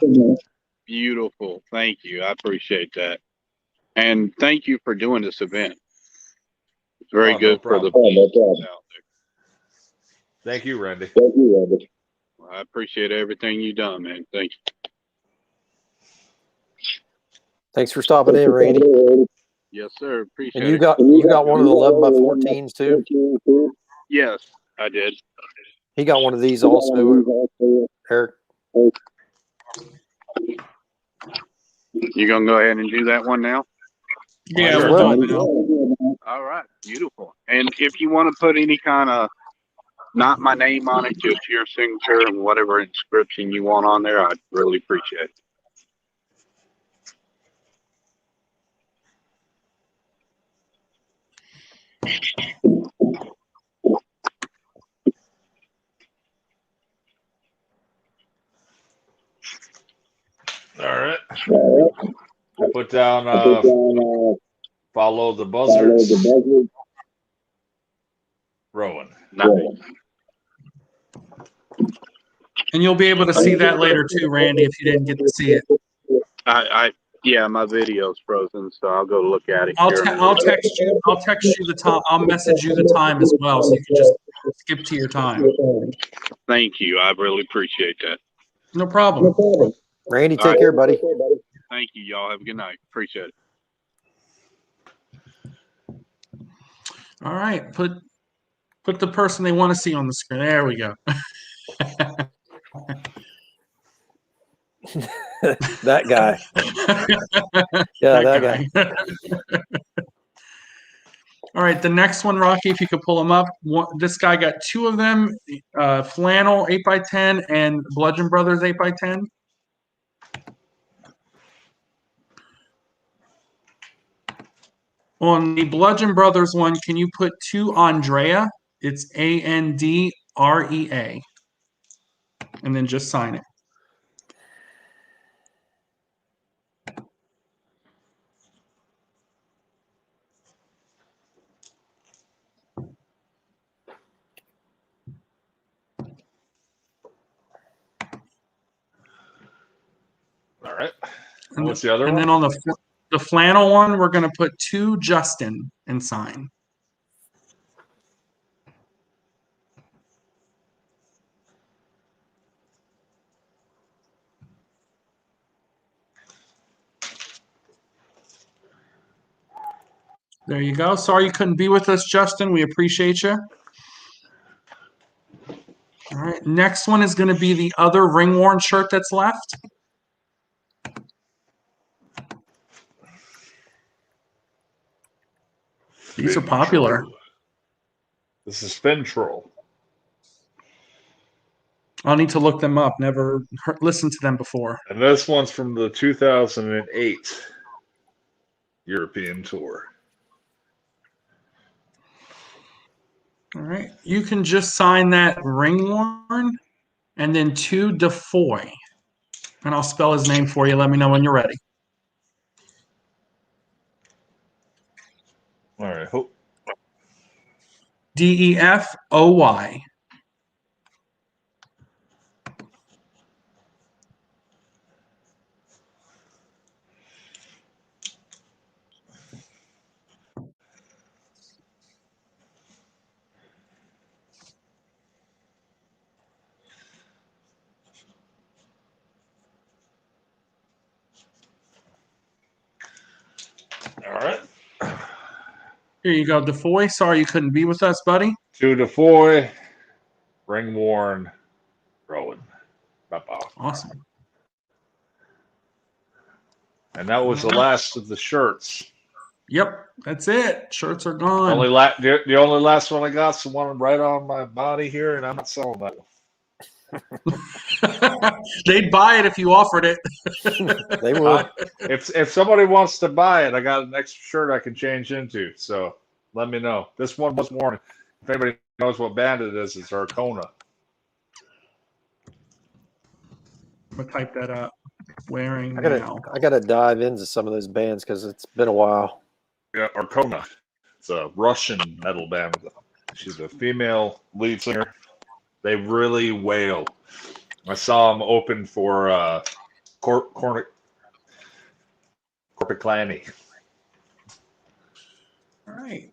Beautiful. Thank you. I appreciate that. And thank you for doing this event. It's very good for the out there. Thank you, Randy. I appreciate everything you've done, man. Thank you. Thanks for stopping in, Randy. Yes, sir. Appreciate And you it. got one of the 11 by 14s too? Yes, I did. He got one of these also, Eric. You gonna go ahead and do that one now? Yeah, we're done now. All right, beautiful. And if you want to put any kind of, not my name on it, just your signature and whatever inscription you want on there, I'd really appreciate it. All right. I put down follow the buzzards. Rowan. Nice. And you'll be able to see that later too, Randy, if you didn't get to see it. Yeah, my video's frozen, so I'll go look at it. I'll text you. I'll text you the time. I'll message you the time as well, so you can just skip to your time. Thank you. I really appreciate that. No problem. Randy, take care, buddy. Thank you. Y'all have a good night. Appreciate it. All right. Put the person they want to see on the screen. There we go. That guy. Yeah, that guy. All right, the next one, Rocky, if you could pull him up. This guy got two of them, Flannel 8x10 and Bludgeon Brothers 8x10. On the Bludgeon Brothers one, can you put two Andrea? It's Andrea. And then just sign it. All right. And what's the other one? And then on the Flannel one, we're going to put two Justin and sign. There you go. Sorry you couldn't be with us, Justin. We appreciate you. All right. Next one is going to be the other ring-worn shirt that's left. These are popular. This is Sven Troll. I'll need to look them up. Never listened to them before. And this one's from the 2008 European tour. All right. You can just sign that ring-worn and then two Defoy. And I'll spell his name for you. Let me know when you're ready. All right. Defoy. All right. Here you go, Defoy. Sorry you couldn't be with us, buddy. To Defoy, ring worn, Rowan. Bye-bye. Awesome. And that was the last of the shirts. Yep, that's it. Shirts are gone. The only last one I got is the one right on my body here, and I'm not selling that one. They'd buy it if you offered it. They would. If somebody wants to buy it, I got an extra shirt I can change into. So let me know. This one was worn. If anybody knows what band it is, it's Arcona. I'm gonna type that up. Wearing I gotta dive into some of those bands because it's been a while. Yeah, Arcona. It's a Russian metal band. She's a female lead singer. They really wail. I saw them open for Corpiclani. All right.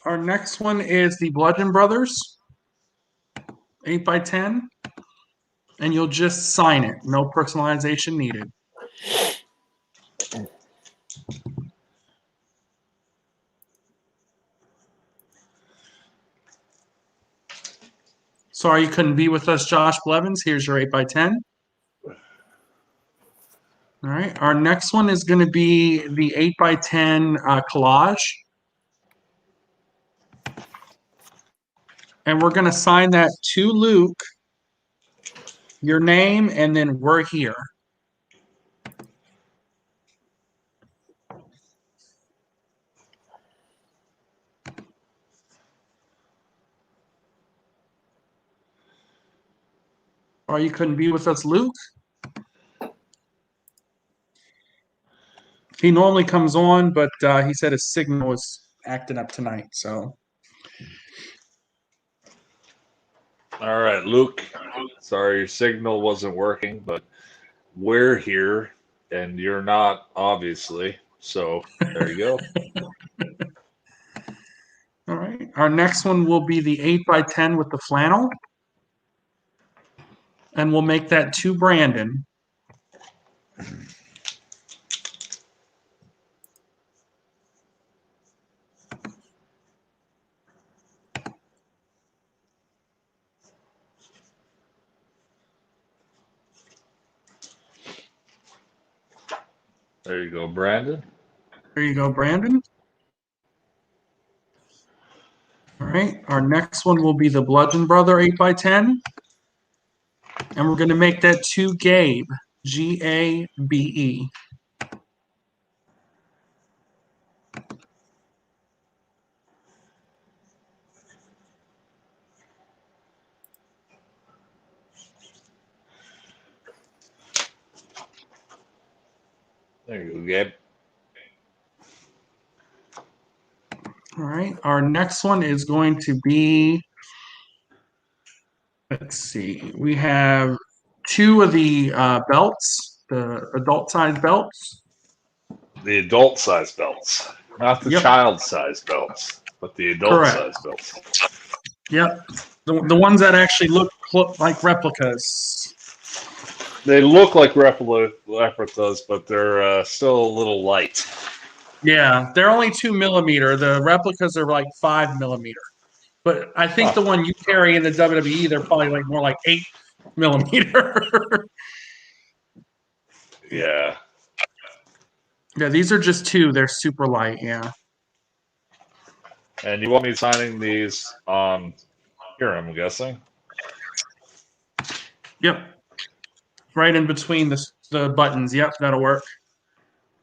Our next one is the Bludgeon Brothers, 8x10, and you'll just sign it. No personalization needed. Sorry you couldn't be with us, Josh Blevins. Here's your 8x10. All right. Our next one is going to be the 8x10 collage. And we're going to sign that to Luke, your name, and then we're here. Or you couldn't be with us, Luke. He normally comes on, but he said his signal was acting up tonight. So, All right, Luke. Sorry, your signal wasn't working, but we're here, and you're not, obviously. So there you go. all right. Our next one will be the 8x10 with the flannel. And we'll make that to Brandon. There you go, Brandon. There you go, Brandon. All right, our next one will be the Bludgeon Brother 8x10. And we're going to make that to Gabe, Gabe. There you go, Gabe. All right, our next one is going to be, let's see, we have two of the belts, the adult size belts. The adult size belts, not the child size belts, but the adult size belts. Yep, the ones that actually look like replicas. They look like replicas, but they're still a little light. Yeah, they're only 2 millimeter. The replicas are like 5 millimeter. But I think the one you carry in the WWE, they're probably like more like 8 millimeter. Yeah. Yeah, these are just 2. They're super light. Yeah. And you want me signing these here, I'm guessing? Yep. Right in between the buttons. Yep, that'll work.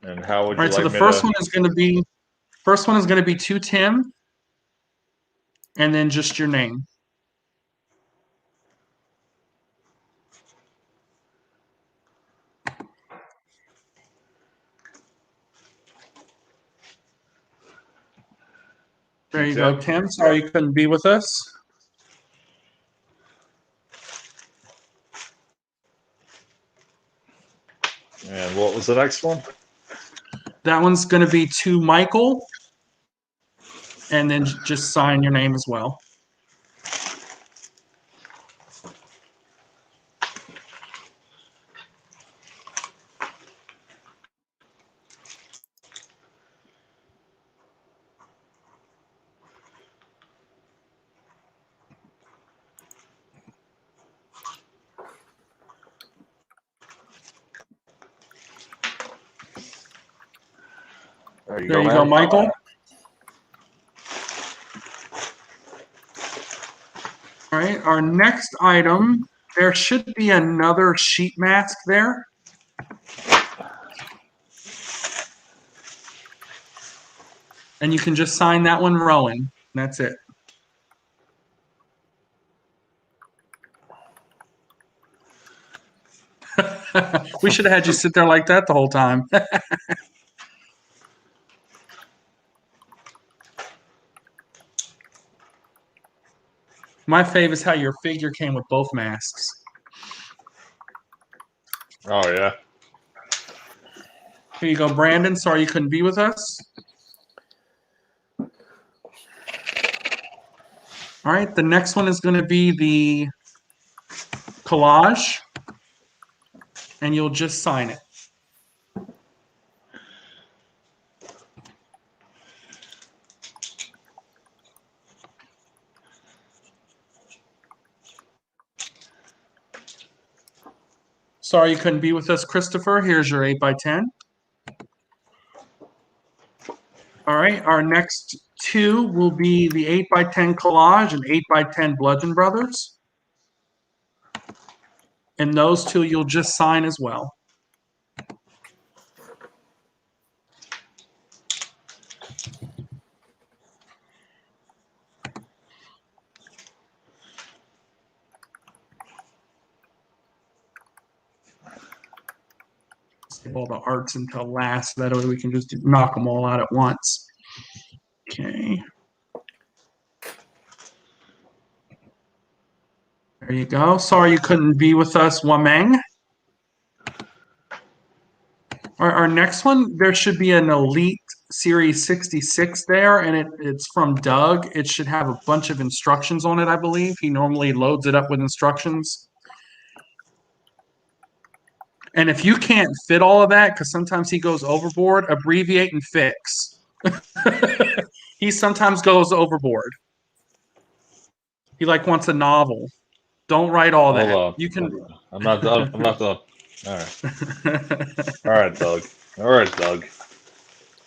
And how would All you right, so like the first one is going to be to Tim, and then just your name. There you go, Tim. Sorry you couldn't be with us. And what was the next one? That one's going to be to Michael, and then just sign your name as well. There you go, Michael. All right, our next item, there should be another sheet mask there. And you can just sign that one, Rowan. That's it. We should have had you sit there like that the whole time. My fave is how your figure came with both masks. Oh, yeah. Here you go, Brandon. Sorry you couldn't be with us. All right, the next one is going to be the collage, and you'll just sign it. Sorry you couldn't be with us, Christopher. Here's your 8x10. All right, our next two will be the 8x10 collage and 8x10 Bludgeon Brothers. And those two you'll just sign as well. Save all the arts until last. That way we can just knock them all out at once. Okay. There you go. Sorry you couldn't be with us, Wameng. Our next one, there should be an Elite Series 66 there, and it's from Doug. It should have a bunch of instructions on it, I believe. He normally loads it up with instructions. And if you can't fit all of that, because sometimes he goes overboard, abbreviate and fix. He sometimes goes overboard. He wants a novel. Don't write all that. Hold on. You can. I'm not done. I'm not done. All right. All right, Doug. All right, Doug.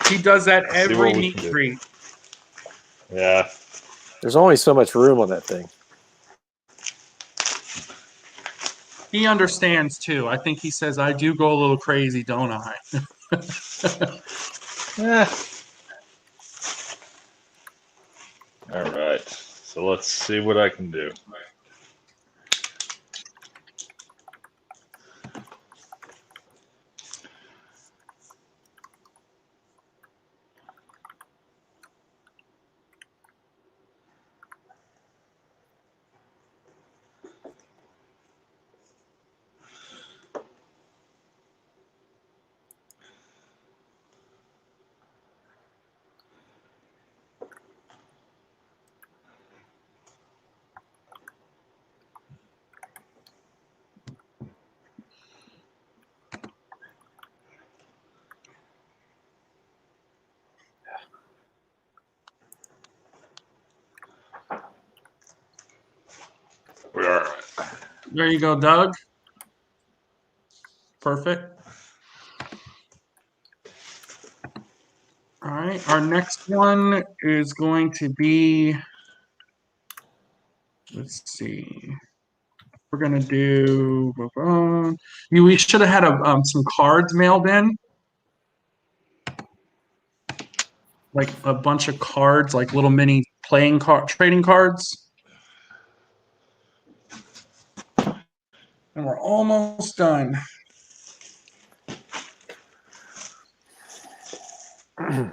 He does that Let's see every what we meet can do. greet. Yeah. There's only so much room on that thing. He understands too. I think he says, I do go a little crazy, don't I? Yeah. All right. So let's see what I can do. We're all right. There you go, Doug. Perfect. All right, our next one is going to be, let's see, we're gonna do, we should have had some cards mailed in, like a bunch of cards, like little mini trading cards. And we're almost done.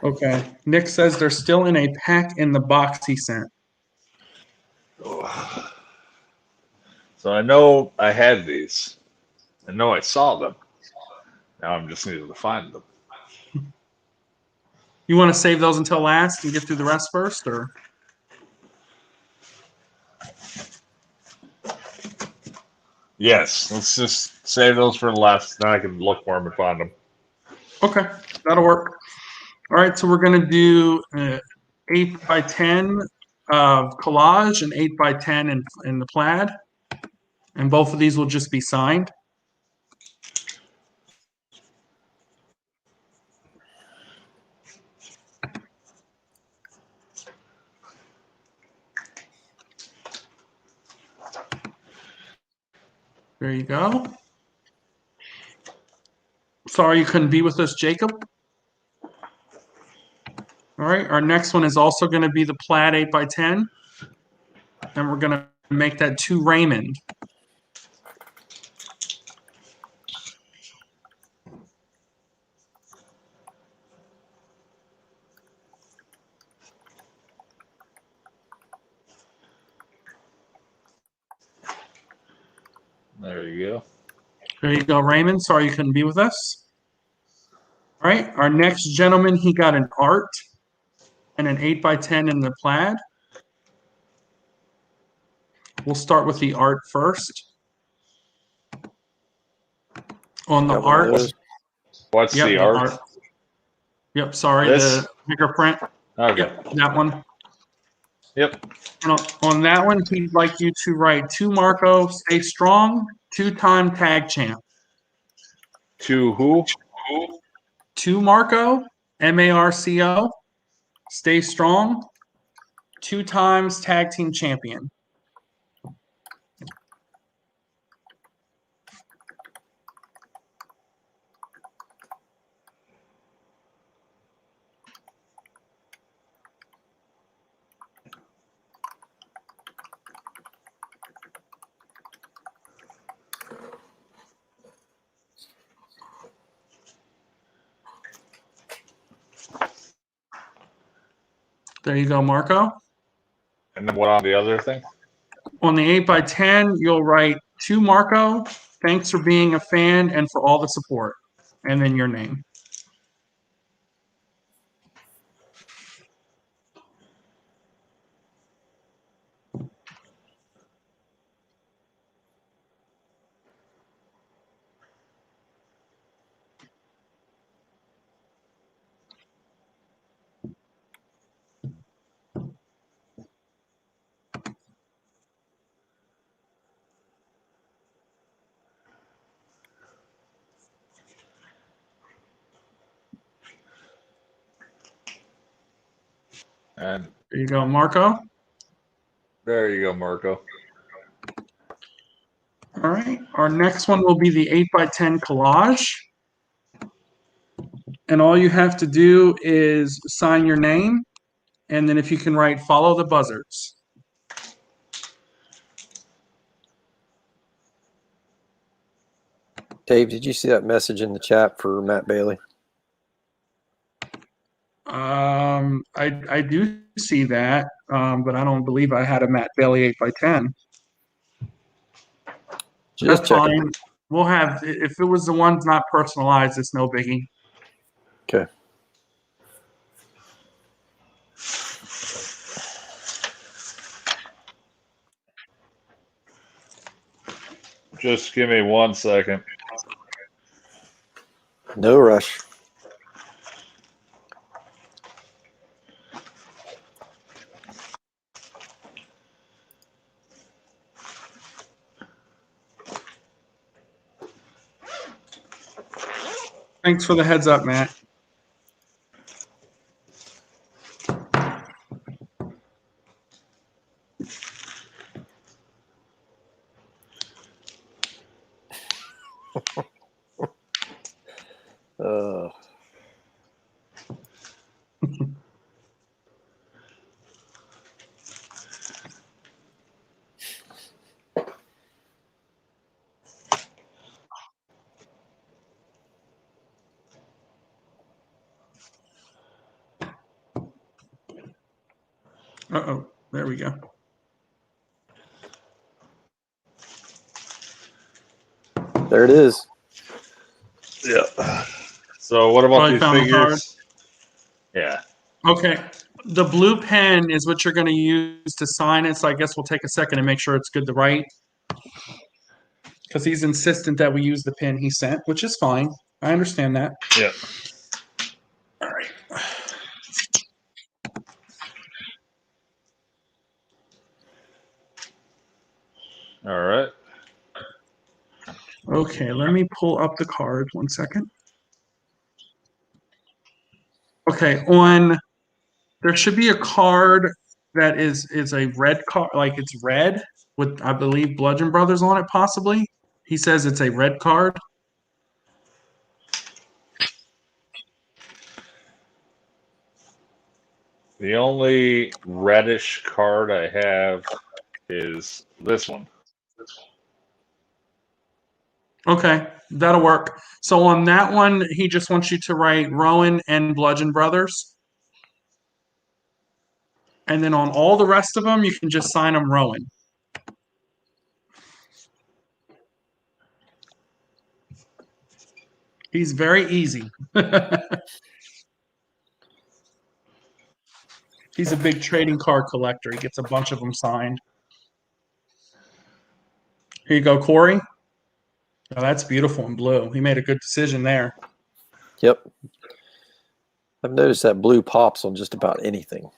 Okay, Nick says they're still in a pack in the box he sent. So I know I had these. I know I saw them. Now I'm just needing to find them. You want to save those until last and get through the rest first, or? Yes, let's just save those for last. Then I can look for them and find them. Okay, that'll work. All right, so we're going to do 8x10 collage and 8x10 in the plaid. And both of these will just be signed. There you go. Sorry you couldn't be with us, Jacob. All right, our next one is also going to be the plaid 8x10. And we're going to make that to Raymond. There you go. There you go, Raymond. Sorry you couldn't be with us. All right, our next gentleman, he got an art and an 8x10 in the plaid. We'll start with the art first. On the art. What's Yep, the art? Yep, sorry, This? the bigger print. Okay. Yep, that one. Yep. And on that one, he'd like you to write to Marco, stay strong, 2-time tag champ. To who? To Marco, Marco, stay strong, 2 times tag team champion. There you go, Marco. And then what on the other thing? On the 8x10, you'll write to Marco, thanks for being a fan and for all the support. And then your name. And there you go, Marco. there you go, Marco. All right. Our next one will be the 8x10 collage. And all you have to do is sign your name. And then if you can write, follow the buzzards. Dave, did you see that message in the chat for Matt Bailey? I do see that, but I don't believe I had a Matt Bailey 8x10. Just That's checking. fine. We'll have, if it was the ones not personalized, it's no biggie. Okay. Just give me 1 second. No rush. Thanks for the heads up, Matt. Uh-oh, there we go. There it is. Yeah. So what about Probably these found the card. figures? Yeah. Okay. The blue pen is what you're going to use to sign it, so I guess we'll take a second to make sure it's good to write. Because he's insistent that we use the pen he sent, which is fine. I understand that. Yeah. All right. All right. Okay, let me pull up the card. 1 second. Okay, there should be a card that is a red card, like it's red with, I believe, Bludgeon Brothers on it, possibly. He says it's a red card. The only reddish card I have is this one. Okay, that'll work. So on that one, he just wants you to write Rowan and Bludgeon Brothers. And then on all the rest of them, you can just sign them Rowan. He's very easy. He's a big trading card collector. He gets a bunch of them signed. Here you go, Corey. Oh, that's beautiful in blue. He made a good decision there. Yep. I've noticed that blue pops on just about anything.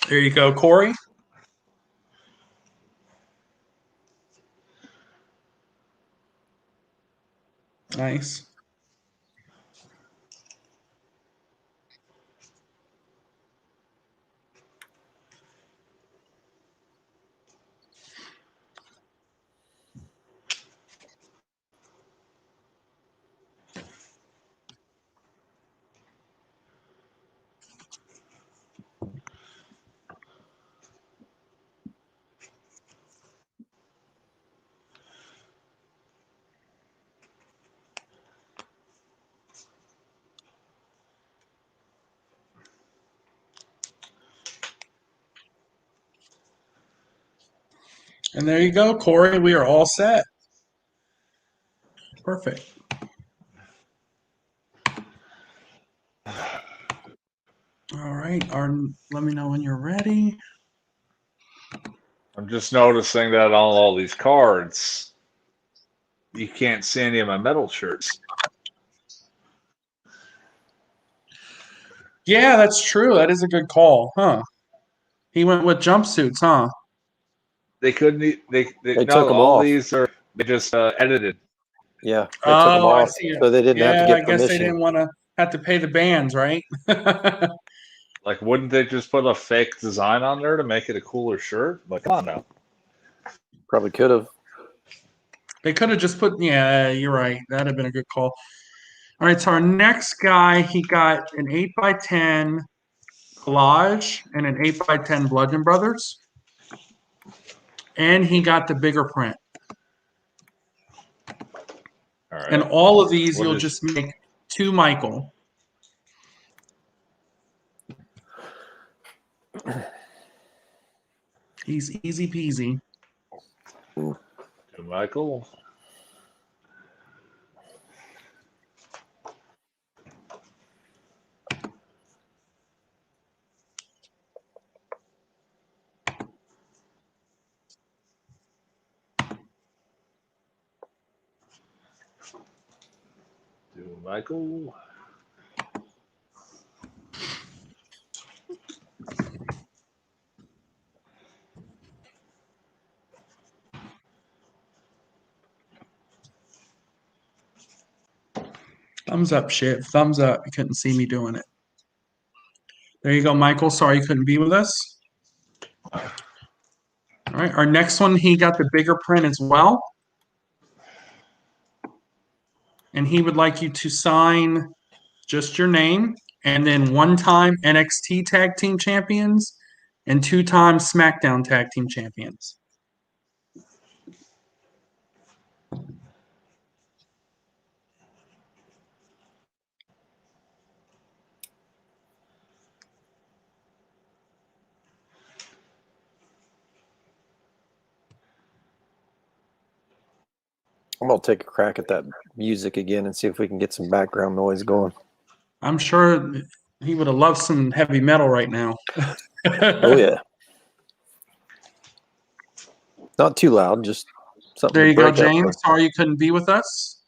Here you go, Corey. Nice. And there you go, Corey. We are all set. Perfect. All right. Let me know when you're ready. I'm just noticing that on all these cards, you can't see any of my metal shirts. Yeah, that's true. That is a good call, huh? He went with jumpsuits, huh? They couldn't. They They no. took 'em All off. these are they just edited. Yeah, they took them Oh, I off, see. so they didn't have to Yeah, I get guess they permission. didn't want to have to pay the bands, right? Like, wouldn't they just put a fake design on there to make it a cooler shirt? Like, come on now. Probably could have. They could have just put. Yeah, you're right. That'd have been a good call. All right, so our next guy, he got an 8x10 collage and an 8x10 Bludgeon Brothers, and he got the bigger print. All right. And all of these, What you'll is- just make to Michael. He's easy peasy. To Michael. To Michael. Thumbs up, shit. Thumbs up. You couldn't see me doing it. There you go, Michael. Sorry you couldn't be with us. All right, our next one, he got the bigger print as well. And he would like you to sign just your name and then 1-time NXT Tag Team Champions and 2-time SmackDown Tag Team Champions. I'm gonna take a crack at that music again and see if we can get some background noise going. I'm sure he would have loved some heavy metal right now. Oh yeah, not too loud, just something. There to you go, break up James. with. Sorry you couldn't be with us.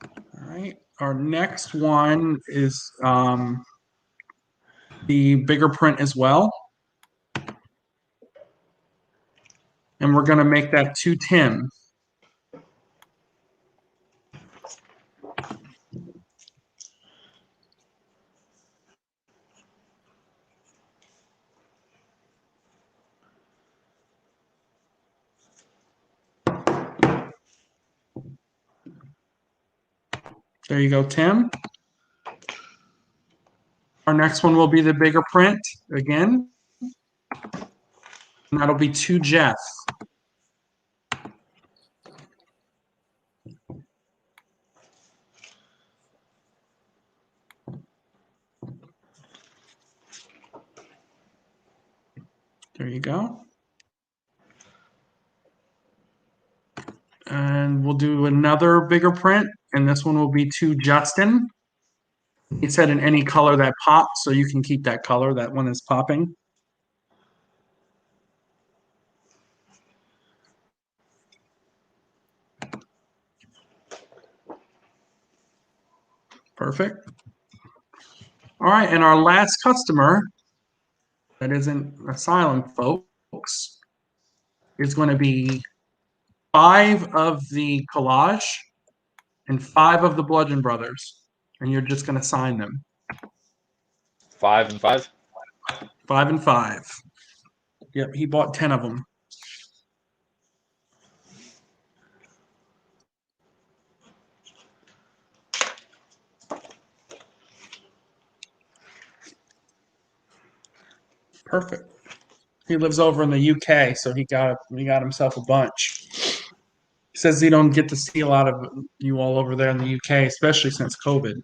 All right. Our next one is the bigger print as well. And we're going to make that to Tim. There you go, Tim. Our next one will be the bigger print again. And that'll be to Jeff. There you go. And we'll do another bigger print, and this one will be to Justin. He said in any color that pops, so you can keep that color. That one is popping. Perfect. All right, and our last customer that isn't Asylum folks is going to be 5 of the collage and 5 of the Bludgeon Brothers, and you're just going to sign them. 5 and 5. 5 and 5. Yep, he bought 10 of them. Perfect. He lives over in the UK, so he got himself a bunch. He says he don't get to see a lot of you all over there in the UK, especially since COVID.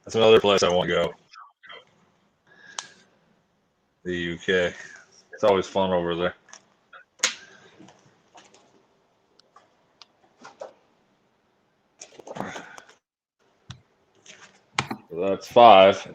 That's another place I want to go. The UK. It's always fun over there. So that's 5.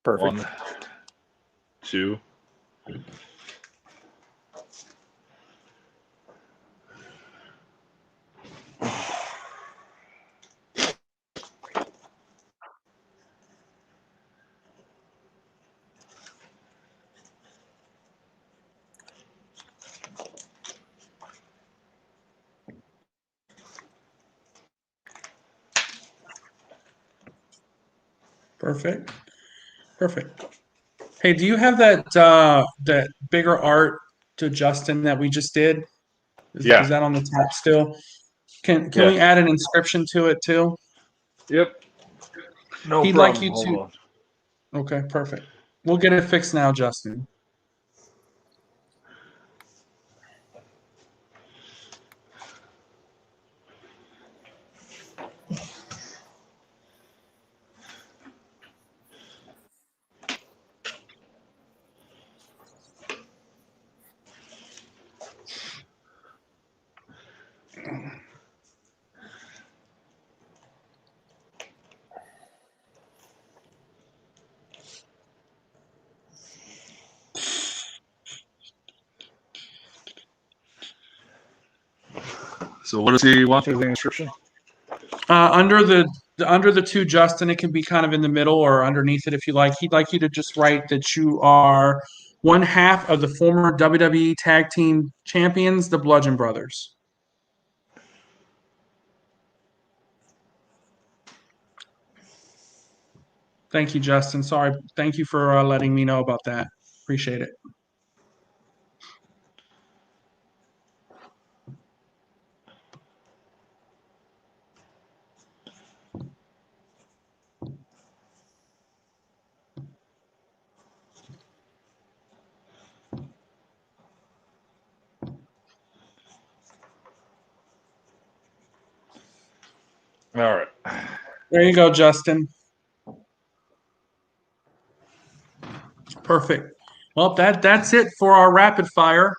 Perfect. 1, 2. Perfect. Perfect. Hey, do you have that that bigger art to Justin that we just did? Yeah. Is that on the top still? Can Yeah. we add an inscription to it too? Yep. No He'd problem. like you Hold to. on. Okay, perfect. We'll get it fixed now, Justin. So what does he want for the inscription? Under the two Justin, it can be kind of in the middle or underneath it if you like. He'd like you to just write that you are one half of the former WWE Tag Team Champions, the Bludgeon Brothers. Thank you, Justin. Sorry. Thank you for letting me know about that. Appreciate it. All right. There you go, Justin. Perfect. Well, that's it for our rapid fire.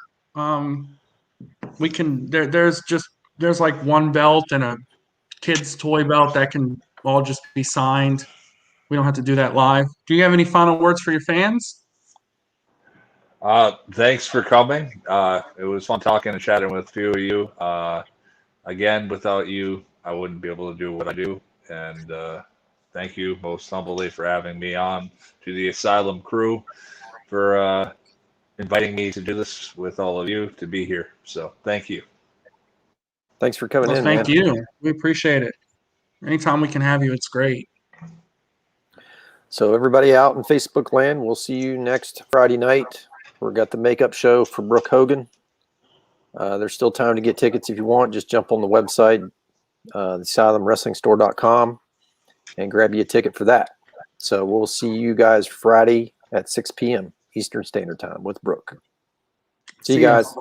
We can there's like one belt and a kid's toy belt that can all just be signed. We don't have to do that live. Do you have any final words for your fans? Thanks for coming. It was fun talking and chatting with a few of you. Again, without you, I wouldn't be able to do what I do. And thank you most humbly for having me on, to the Asylum crew for inviting me to do this with all of you, to be here. So thank you. Thanks for coming in, Thank man. you. We appreciate it. Anytime we can have you, it's great. So everybody out in Facebook land, we'll see you next Friday night. We've got the makeup show for Brooke Hogan. There's still time to get tickets if you want. Just jump on the website, asylumwrestlingstore.com, and grab you a ticket for that. So we'll see you guys Friday at 6 p.m. Eastern Standard Time with Brooke. See you guys.